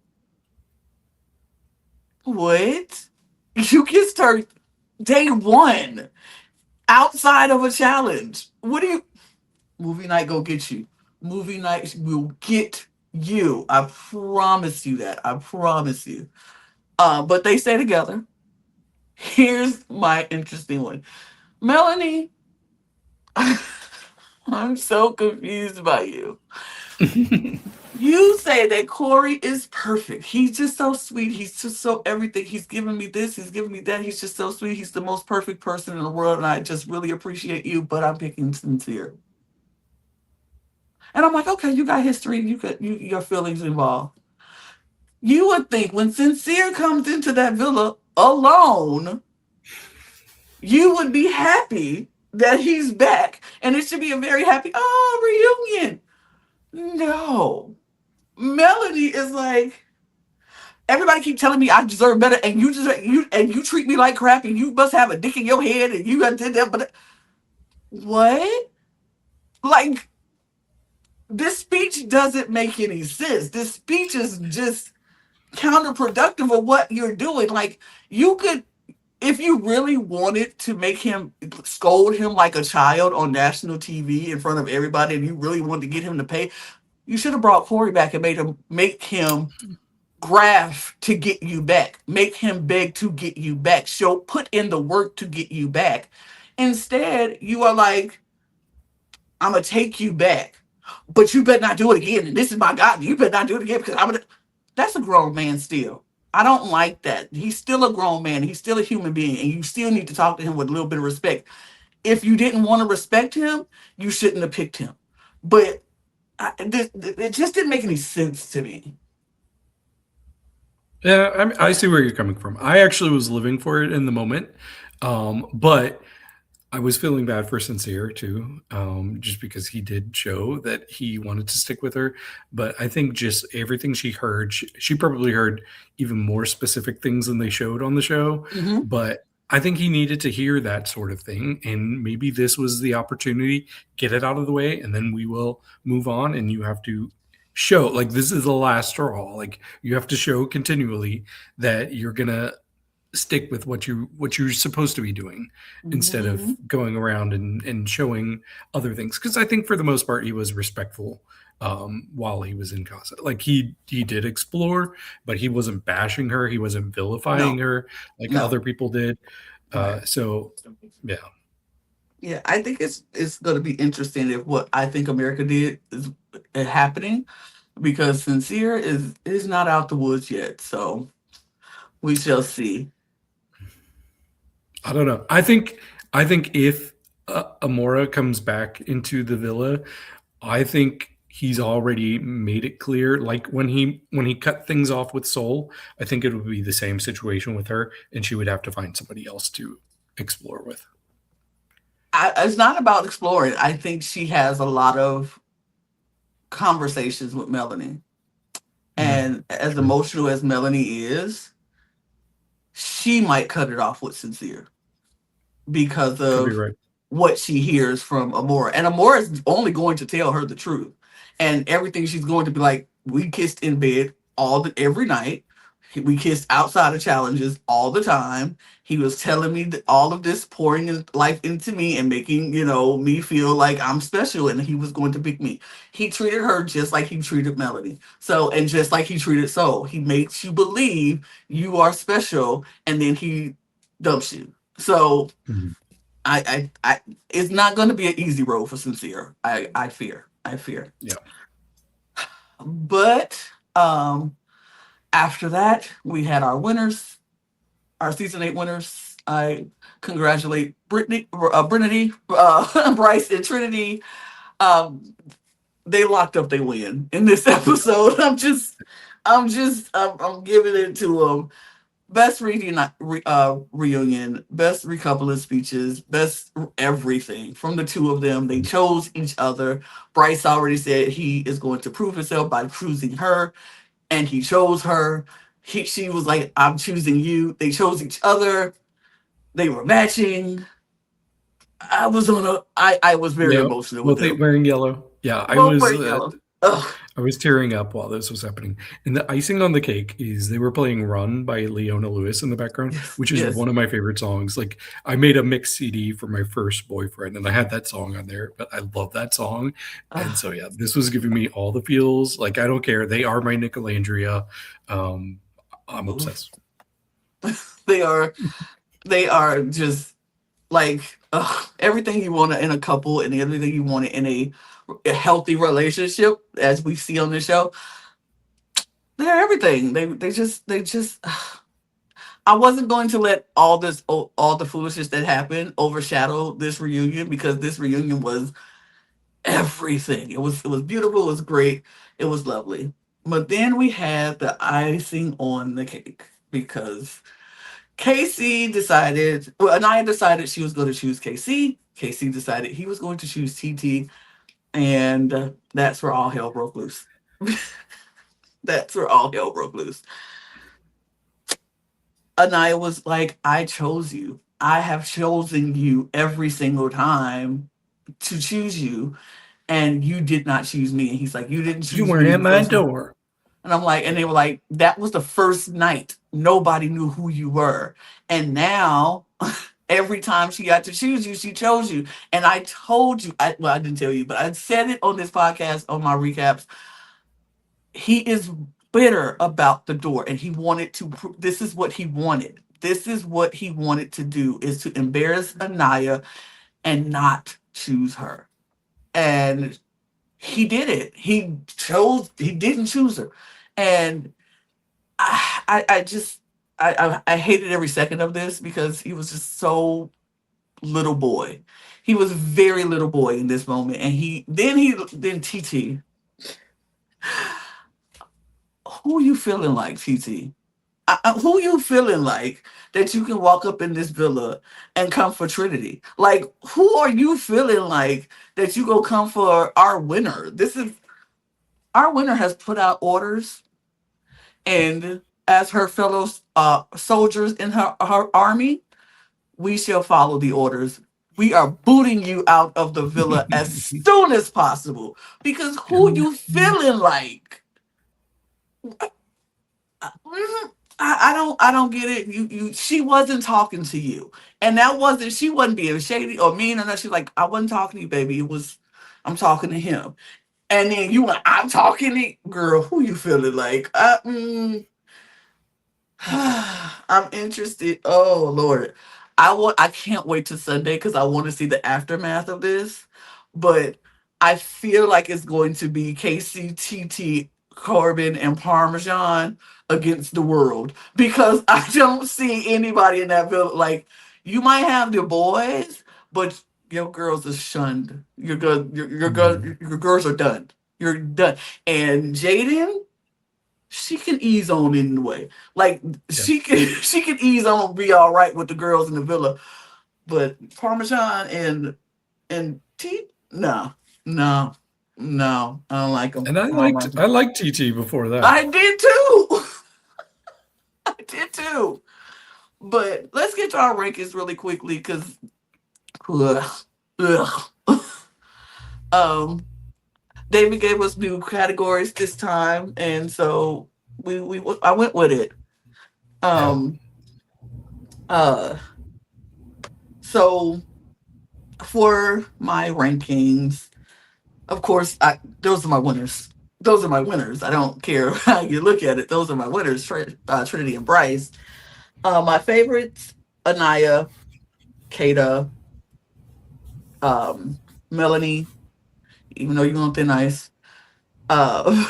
What? You kissed her day 1 outside of a challenge. What do you? Movie night go get you. Movie night will get you. I promise you that. I promise you. But they stay together. Here's my interesting one. Melanie, I'm so confused by you. You say that Corey is perfect. He's just so sweet. He's just so everything. He's giving me this. He's giving me that. He's just so sweet. He's the most perfect person in the world. And I just really appreciate you. But I'm picking Sincere. And I'm like, okay, you got history. Your feelings involved. You would think when Sincere comes into that villa alone, you would be happy that he's back. And it should be a very happy, reunion. No. Melody is like, everybody keep telling me I deserve better, and you treat me like crap, and you must have a dick in your head, and you did that. But what? Like this speech doesn't make any sense. This speech is just counterproductive of what you're doing. Like you could, if you really wanted to make him scold him like a child on national TV in front of everybody, and you really wanted to get him to pay, you should have brought Corey back and made him make him graft to get you back, make him beg to get you back, show put in the work to get you back. Instead, you are like, I'm gonna take you back, but you better not do it again. And this is my God, you better not do it again because I'm gonna. That's a grown man still. I don't like that. He's still a grown man. He's still a human being, and you still need to talk to him with a little bit of respect. If you didn't want to respect him, you shouldn't have picked him. But it just didn't make any sense to me. Yeah, I see where you're coming from. I actually was living for it in the moment, but I was feeling bad for Sincere too, just because he did show that he wanted to stick with her. But I think just everything she heard, she probably heard even more specific things than they showed on the show. Mm-hmm. But I think he needed to hear that sort of thing. And maybe this was the opportunity, get it out of the way, and then we will move on. And you have to show, like, this is the last straw. Like, you have to show continually that you're going to stick with what you're supposed to be doing instead Mm-hmm. of going around and showing other things, because I think for the most part he was respectful while he was in casa. Like, he did explore, but he wasn't bashing her, he wasn't vilifying No, her like no. other people did. Right. So yeah. Yeah, I think it's going to be interesting if what I think America did is happening because Sincere is not out the woods yet. So we shall see. I don't know. I think if Amora comes back into the villa, I think he's already made it clear. Like when he cut things off with Soul, I think it would be the same situation with her, and she would have to find somebody else to explore with. It's not about exploring. I think she has a lot of conversations with Melanie. Mm, And as true. emotional as Melanie is, she might cut it off with Sincere because Could be of right. what she hears from Amora. And Amora is only going to tell her the truth. And everything she's going to be like, we kissed in bed every night. We kissed outside of challenges all the time. He was telling me that all of this, pouring his life into me and making, me feel like I'm special and he was going to pick me. He treated her just like he treated Melody. So, and just like he treated Soul. He makes you believe you are special and then he dumps you. So Mhm. I it's not going to be an easy road for Sincere. I fear. Yeah. But after that, we had our winners, our season 8 winners. I congratulate Brittany, Bryce, and Trinity. Um, they locked up their win in this episode. I'm giving it to them. Best reunion, best recoupling speeches, best everything from the two of them. They chose each other. Bryce already said he is going to prove himself by choosing her, and he chose her. She was like, "I'm choosing you." They chose each other. They were matching. I was very Yeah. emotional with Both them. wearing yellow. Yeah, I Both was. were yellow. Ugh. I was tearing up while this was happening. And the icing on the cake is they were playing Run by Leona Lewis in the background, Yes, which is yes. one of my favorite songs. Like, I made a mix CD for my first boyfriend and I had that song on there, but I love that song. And Ugh. so, yeah, this was giving me all the feels. Like, I don't care. They are my Nicolandria. Um, I'm obsessed. They are. They are just like everything you want in a couple and everything you want in a healthy relationship, as we see on the show. They're everything. They just. I wasn't going to let all the foolishness that happened overshadow this reunion because this reunion was everything. It was beautiful. It was great. It was lovely. But then we had the icing on the cake because Casey decided. Well, Anaya decided she was going to choose KC. Casey decided he was going to choose TT, and that's where all hell broke loose. That's where all hell broke loose. Anaya was like, I chose you. I have chosen you every single time to choose you, and you did not choose me. And he's like, you didn't You choose weren't me at my because. door. And I'm like, and they were like, that was the first night. Nobody knew who you were. And now, every time she got to choose you, she chose you. And I told you, I didn't tell you, but I said it on this podcast, on my recaps. He is bitter about the door, and he wanted to. This is what he wanted. This is what he wanted to do: is to embarrass Anaya and not choose her. And he did it. He chose. He didn't choose her, and I just I hated every second of this because he was just so little boy. He was very little boy in this moment, and then TT. Who you feeling like, TT? Who you feeling like that you can walk up in this villa and come for Trinity? Like, who are you feeling like that you go come for our winner? This is our winner has put out orders, and as her fellow soldiers in her army, we shall follow the orders. We are booting you out of the villa as soon as possible because who you feeling like? I don't get it. She wasn't talking to you. And that wasn't she wasn't being shady or mean or nothing. She's like, I wasn't talking to you, baby. It was I'm talking to him. And then you went, I'm talking to girl, who you feeling like? I'm interested. Oh Lord. I can't wait to Sunday because I want to see the aftermath of this. But I feel like it's going to be KCTT, Corbin, and Parmesan against the world. Because I don't see anybody in that village. Like you might have the boys, but your girls are shunned. Your girls are done. You're done. And Jaden, she can ease on in the way. Like Yeah. she can ease on, be all right with the girls in the villa. But Parmesan and T, no, no, no. I don't like them. And I don't like them. I liked TT before that. I did too. I did too. But let's get to our rankings really quickly because um David gave us new categories this time, and so we I went with it. Yeah. Um uh so for my rankings, of course, those are my winners. Those are my winners. I don't care how you look at it. Those are my winners, Trinity and Bryce. My favorites, Anaya, Kata, um, Melanie, even though you're on thin ice, uh,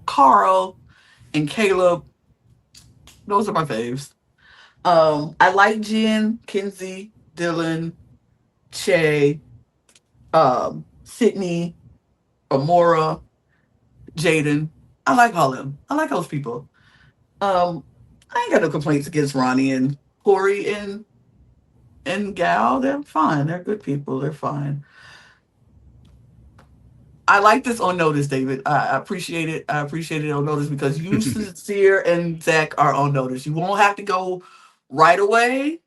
Carl, and Caleb. Those are my faves. I like Jen, Kinsey, Dylan, Che, Sydney, Amora, Jaden. I like all of them. I like those people. Um, I ain't got no complaints against Ronnie and Corey and Gal. They're fine. They're good people. They're fine. I like this on notice, David. I appreciate it. I appreciate it on notice because you, Sincere, and Zach are on notice. You won't have to go right away,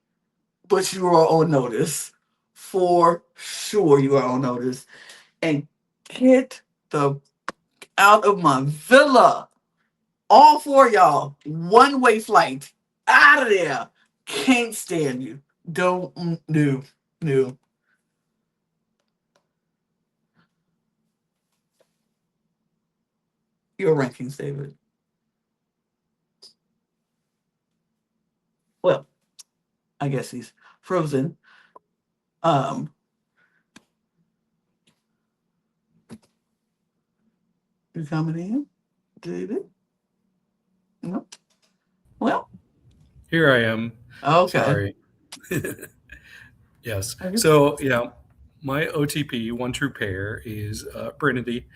but you are on notice. For sure, you are on notice. And get the out of my villa. All four of y'all, one way flight out of there. Can't stand you. Don't no no. Your rankings, David. Well, I guess he's frozen. Um, you coming in, David? No. Well, Here I am. okay. Sorry. Yes. I guess. So, yeah, my OTP, one true pair, is Trinity.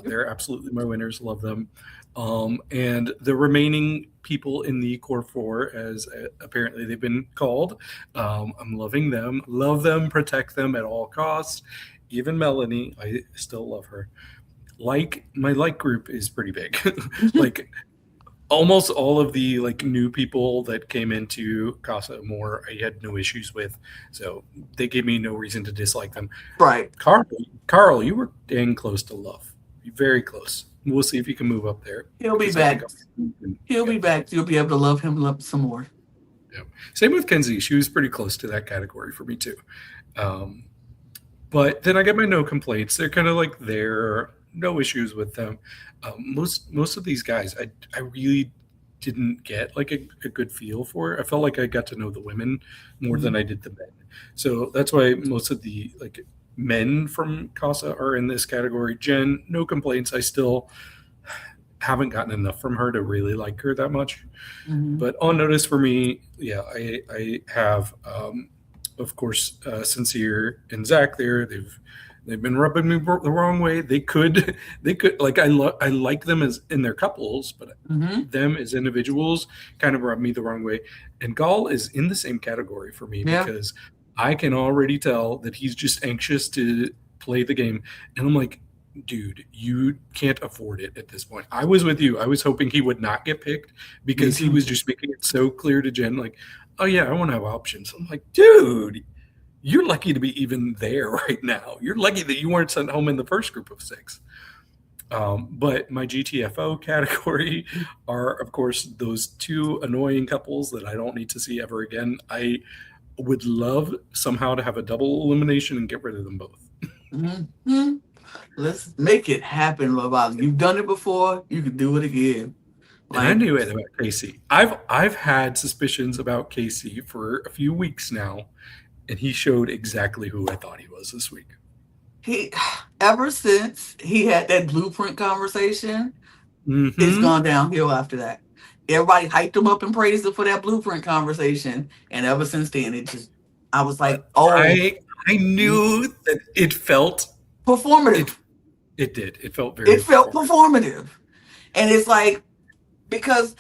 They're absolutely my winners. Love them. And the remaining people in the core four, as apparently they've been called, I'm loving them. Love them. Protect them at all costs. Even Melanie, I still love her. Like my like group is pretty big. Like almost all of the like new people that came into Casa Amor, I had no issues with, so they gave me no reason to dislike them. Right. Carl, Carl, you were dang close to love, very close. We'll see if you can move up there He'll be because I think back. He'll yeah, be back. You'll be able to love him some more. yeah. Same with Kenzie. She was pretty close to that category for me too. Um, but then I get my no complaints. They're kind of like there, no issues with them. Most of these guys, I really didn't get like a good feel for. I felt like I got to know the women more than Mhm. I did the men. So that's why most of the like men from Casa are in this category. Jen, no complaints. I still haven't gotten enough from her to really like her that much. Mhm. But on notice for me, yeah, I have, of course, Sincere and Zach there. They've been rubbing me the wrong way. They could like I like them as in their couples, but Mhm. them as individuals kind of rub me the wrong way. And Gall is in the same category for me Yeah. because I can already tell that he's just anxious to play the game, and I'm like, dude, you can't afford it at this point. I was with you. I was hoping he would not get picked Me because he too. was just making it so clear to Jen, like, oh yeah, I want to have options. I'm like, dude, you're lucky to be even there right now. You're lucky that you weren't sent home in the first group of six. But my GTFO category are, of course, those two annoying couples that I don't need to see ever again. I would love somehow to have a double elimination and get rid of them both. Mhm. Let's make it happen, Love. You've done it before. You can do it again. And I Like, knew it about Casey. I've had suspicions about Casey for a few weeks now, and he showed exactly who I thought he was this week. he, ever since he had that blueprint conversation, it's Mm-hmm. gone downhill after that. Everybody hyped him up and praised him for that blueprint conversation. And ever since then, it just, I was like, But oh, I knew that performative. it it did. It felt It very felt performative. performative. And it's like, because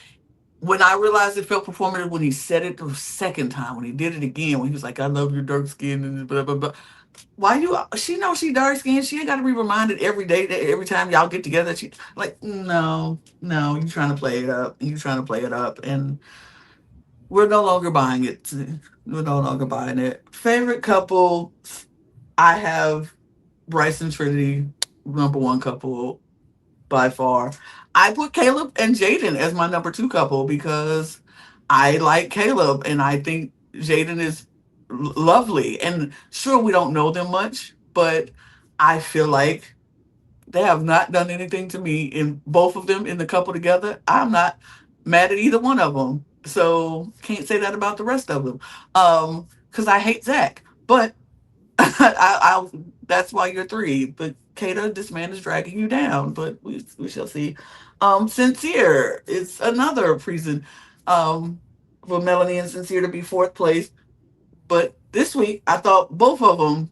when I realized it felt performative when he said it the second time, when he did it again, when he was like, I love your dark skin and blah, blah, blah. Why you, she knows she dark skinned. She ain't got to be reminded every day that every time y'all get together. She, like, no, no, you trying to play it up. You trying to play it up. And we're no longer buying it. We're no longer buying it. Favorite couple, I have Bryce and Trinity, number one couple by far. I put Caleb and Jaden as my number two couple because I like Caleb and I think Jaden is lovely. And sure, we don't know them much, but I feel like they have not done anything to me in both of them in the couple together. I'm not mad at either one of them. So can't say that about the rest of them. Because I hate Zach. But I that's why you're three. But Kata, this man is dragging you down. But we shall see. Sincere is another reason for Melanie and Sincere to be fourth place. But this week, I thought both of them,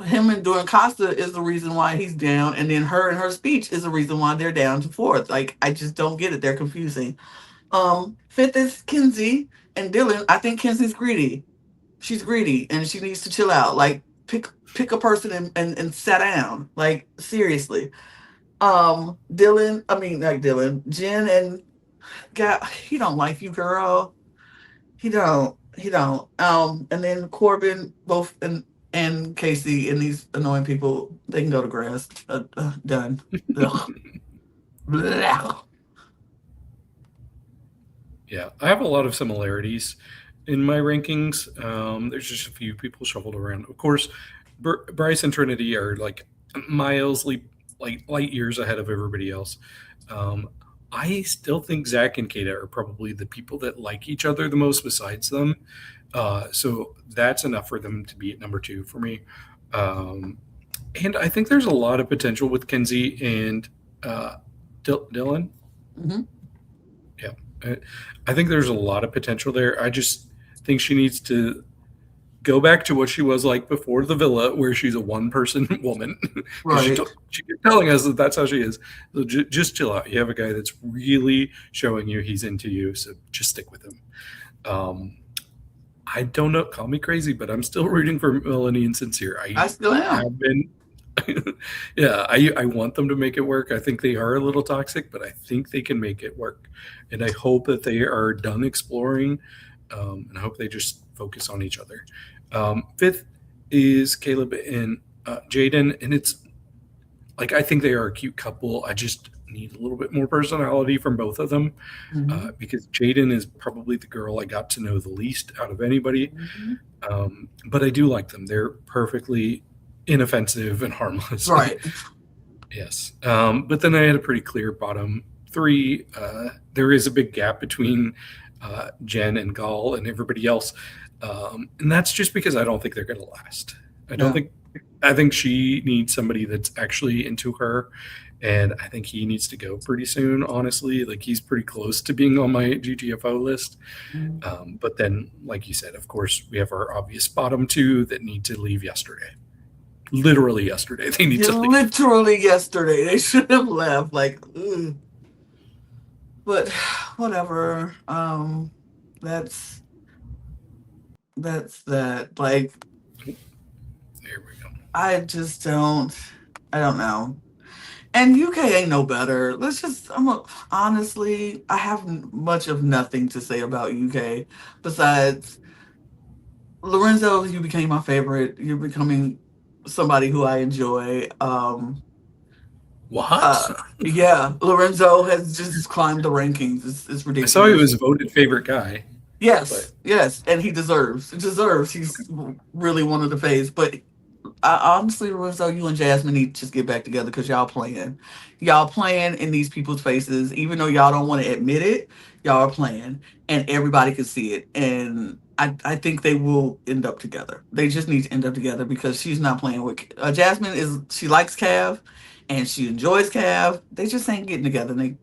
him and doing Costa is the reason why he's down, and then her and her speech is the reason why they're down to fourth. Like I just don't get it. They're confusing. Fifth is Kinsey and Dylan. I think Kinsey's greedy. She's greedy and she needs to chill out. Like pick a person and sit down. Like seriously. Dylan, I mean not Dylan, Jen and God, he don't like you, girl. He don't. He don't. And then Corbin, both and Casey and these annoying people, they can go to grass. Done. Ugh. Blah. Yeah, I have a lot of similarities in my rankings. There's just a few people shuffled around. Of course, Bryce and Trinity are like like light years ahead of everybody else. Um, I still think Zach and Kata are probably the people that like each other the most besides them. So that's enough for them to be at number two for me. Um, and I think there's a lot of potential with Kenzie and uh, Dylan. Mhm. Yeah. I, I think there's a lot of potential there. I just think she needs to go back to what she was like before the villa, where she's a one person woman, because Right. she kept telling us that that's how she is. So just chill out. You have a guy that's really showing you he's into you, so just stick with him. Um, I don't know, call me crazy, but I'm still rooting for Melanie and Sincere. I I still am. have been. Yeah, I want them to make it work. I think they are a little toxic, but I think they can make it work. And I hope that they are done exploring, and I hope they just focus on each other. Fifth is Caleb and Jaden, and it's like I think they are a cute couple. I just need a little bit more personality from both of them, Mhm. because Jaden is probably the girl I got to know the least out of anybody. Mhm. But I do like them. They're perfectly inoffensive and harmless. Right. Yes. But then I had a pretty clear bottom three. There is a big gap between Jen and Gall and everybody else. And that's just because I don't think they're going to last. I don't Yeah. think, I think she needs somebody that's actually into her. And I think he needs to go pretty soon, honestly. Like, he's pretty close to being on my GTFO list. Mm. But then, like you said, of course, we have our obvious bottom two that need to leave yesterday. Literally yesterday, they need Yeah, to leave. literally yesterday they should have left. Like, ugh. But whatever. That's that's that. Like, There we go. I just don't. I don't know. And UK ain't no better. Let's just. Honestly, I have much of nothing to say about UK besides Lorenzo. You became my favorite. You're becoming somebody who I enjoy. What? Uh, yeah, Lorenzo has just climbed the rankings. It's I saw he ridiculous. was voted favorite guy, but Yes, yes, and he deserves. He's really one of the faves. But I honestly, Lorenzo, you and Jasmine need to just get back together because y'all playing in these people's faces. Even though y'all don't want to admit it, y'all are playing, and everybody can see it. And I think they will end up together. They just need to end up together because she's not playing with Jasmine. She likes Cav, and she enjoys Cav. They just ain't getting together. They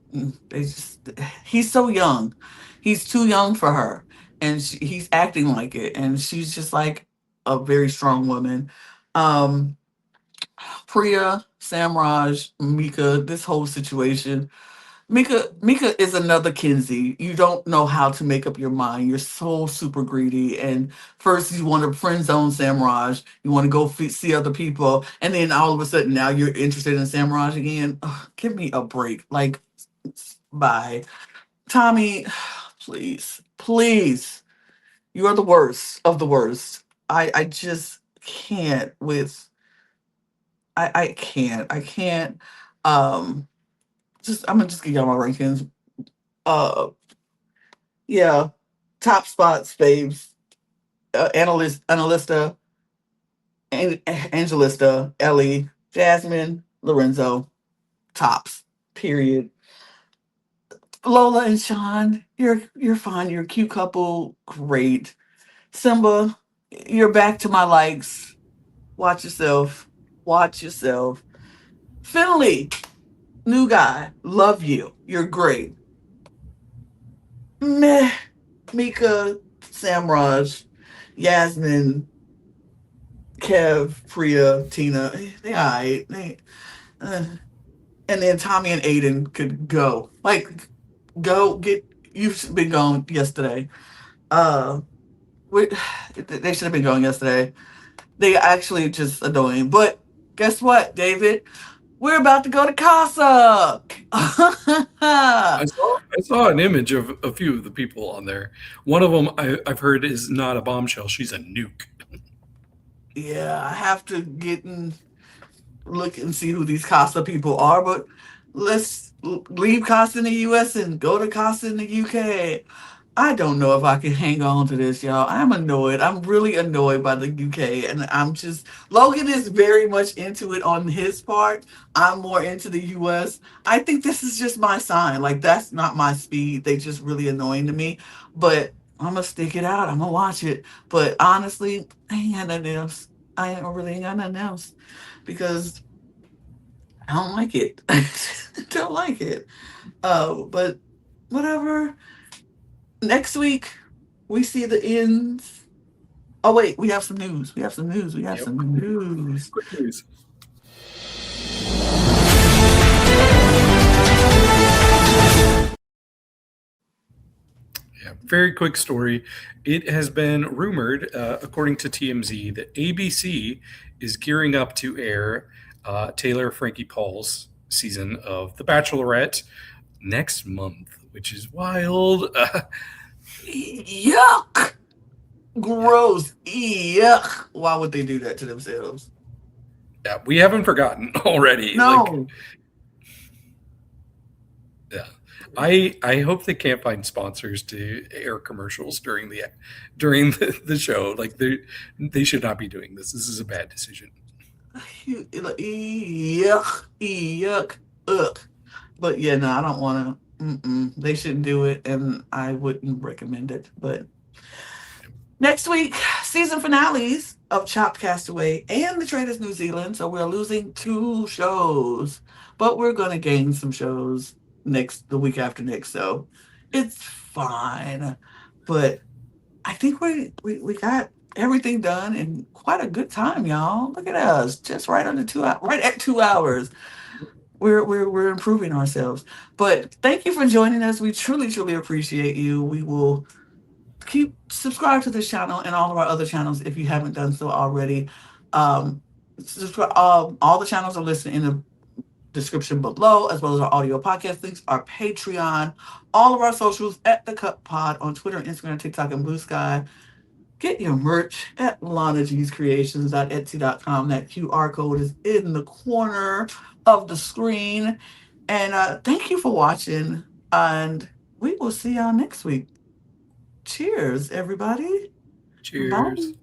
just he's so young, he's too young for her, and he's acting like it, and she's just like a very strong woman. um, Priya, Samraj, Mika, this whole situation. Mika is another Kinsey. You don't know how to make up your mind. You're so super greedy. And first you want to friend zone Samraj. You want to go see other people. And then all of a sudden now you're interested in Samraj again. Ugh, give me a break. Like, bye. Tommy, please, please. You are the worst of the worst. I just can't with I can't. I can't. Um, just I'm gonna just give y'all my rankings. Uh, yeah, top spots, faves, Analista, Angelista, Ellie, Jasmine, Lorenzo, tops. Period. Lola and Sean, you're fine. You're a cute couple. Great. Simba, you're back to my likes. Watch yourself. Watch yourself. Finley, new guy. Love you. You're great. Meh. Mika, Samraj, Yasmin, Kev, Priya, Tina, they alright. Uh, and then Tommy and Aiden could go. Like, go get. You've been gone yesterday. Uh, we, they should have been going yesterday. They actually just annoying. But guess what, David? We're about to go to Casa. I saw an image of a few of the people on there. One of them I've heard is not a bombshell; she's a nuke. Yeah, I have to get in look and see who these Casa people are, but let's leave Casa in the US and go to Casa in the UK. I don't know if I can hang on to this, y'all. I'm annoyed. I'm really annoyed by the UK. And I'm just, Logan is very much into it on his part. I'm more into the US. I think this is just my sign. Like, that's not my speed. They just really annoying to me. But I'm going to stick it out. I'm going to watch it. But honestly, I ain't got nothing else. I ain't really ain't got nothing else because I don't like it. I don't like it. But whatever. Next week, we see the ends. Oh, wait, we have some news. We have some news. We have Yep. some news. Quick news. Yeah, very quick story. It has been rumored, according to TMZ, that ABC is gearing up to air Taylor Frankie Paul's season of The Bachelorette next month, which is wild. Yuck. Yeah, Gross. Yuck. Why would they do that to themselves? yeah, we haven't forgotten already. Like, No. yeah, I hope they can't find sponsors to air commercials during the show. Like, they should not be doing this. This is a bad decision. Yuck, yuck, ugh. But yeah, no, I don't want to. They shouldn't do it, and I wouldn't recommend it. But next week, season finales of Chopped Castaway and the Traitors New Zealand. So we're losing 2 shows, but we're gonna gain some shows the week after next. So it's fine. But I think we got everything done in quite a good time, y'all. Look at us, just right under 2 hours, right at 2 hours. We're improving ourselves. But thank you for joining us. We truly truly appreciate you. We will keep subscribe to this channel and all of our other channels if you haven't done so already. Subscribe. All the channels are listed in the description below, as well as our audio podcast links, our Patreon, all of our socials at the Cup Pod on Twitter, Instagram, TikTok, and Blue Sky. Get your merch at lanagcreations.etsy.com. That QR code is in the corner of the screen. And thank you for watching. And we will see y'all next week. Cheers, everybody. Bye. Cheers.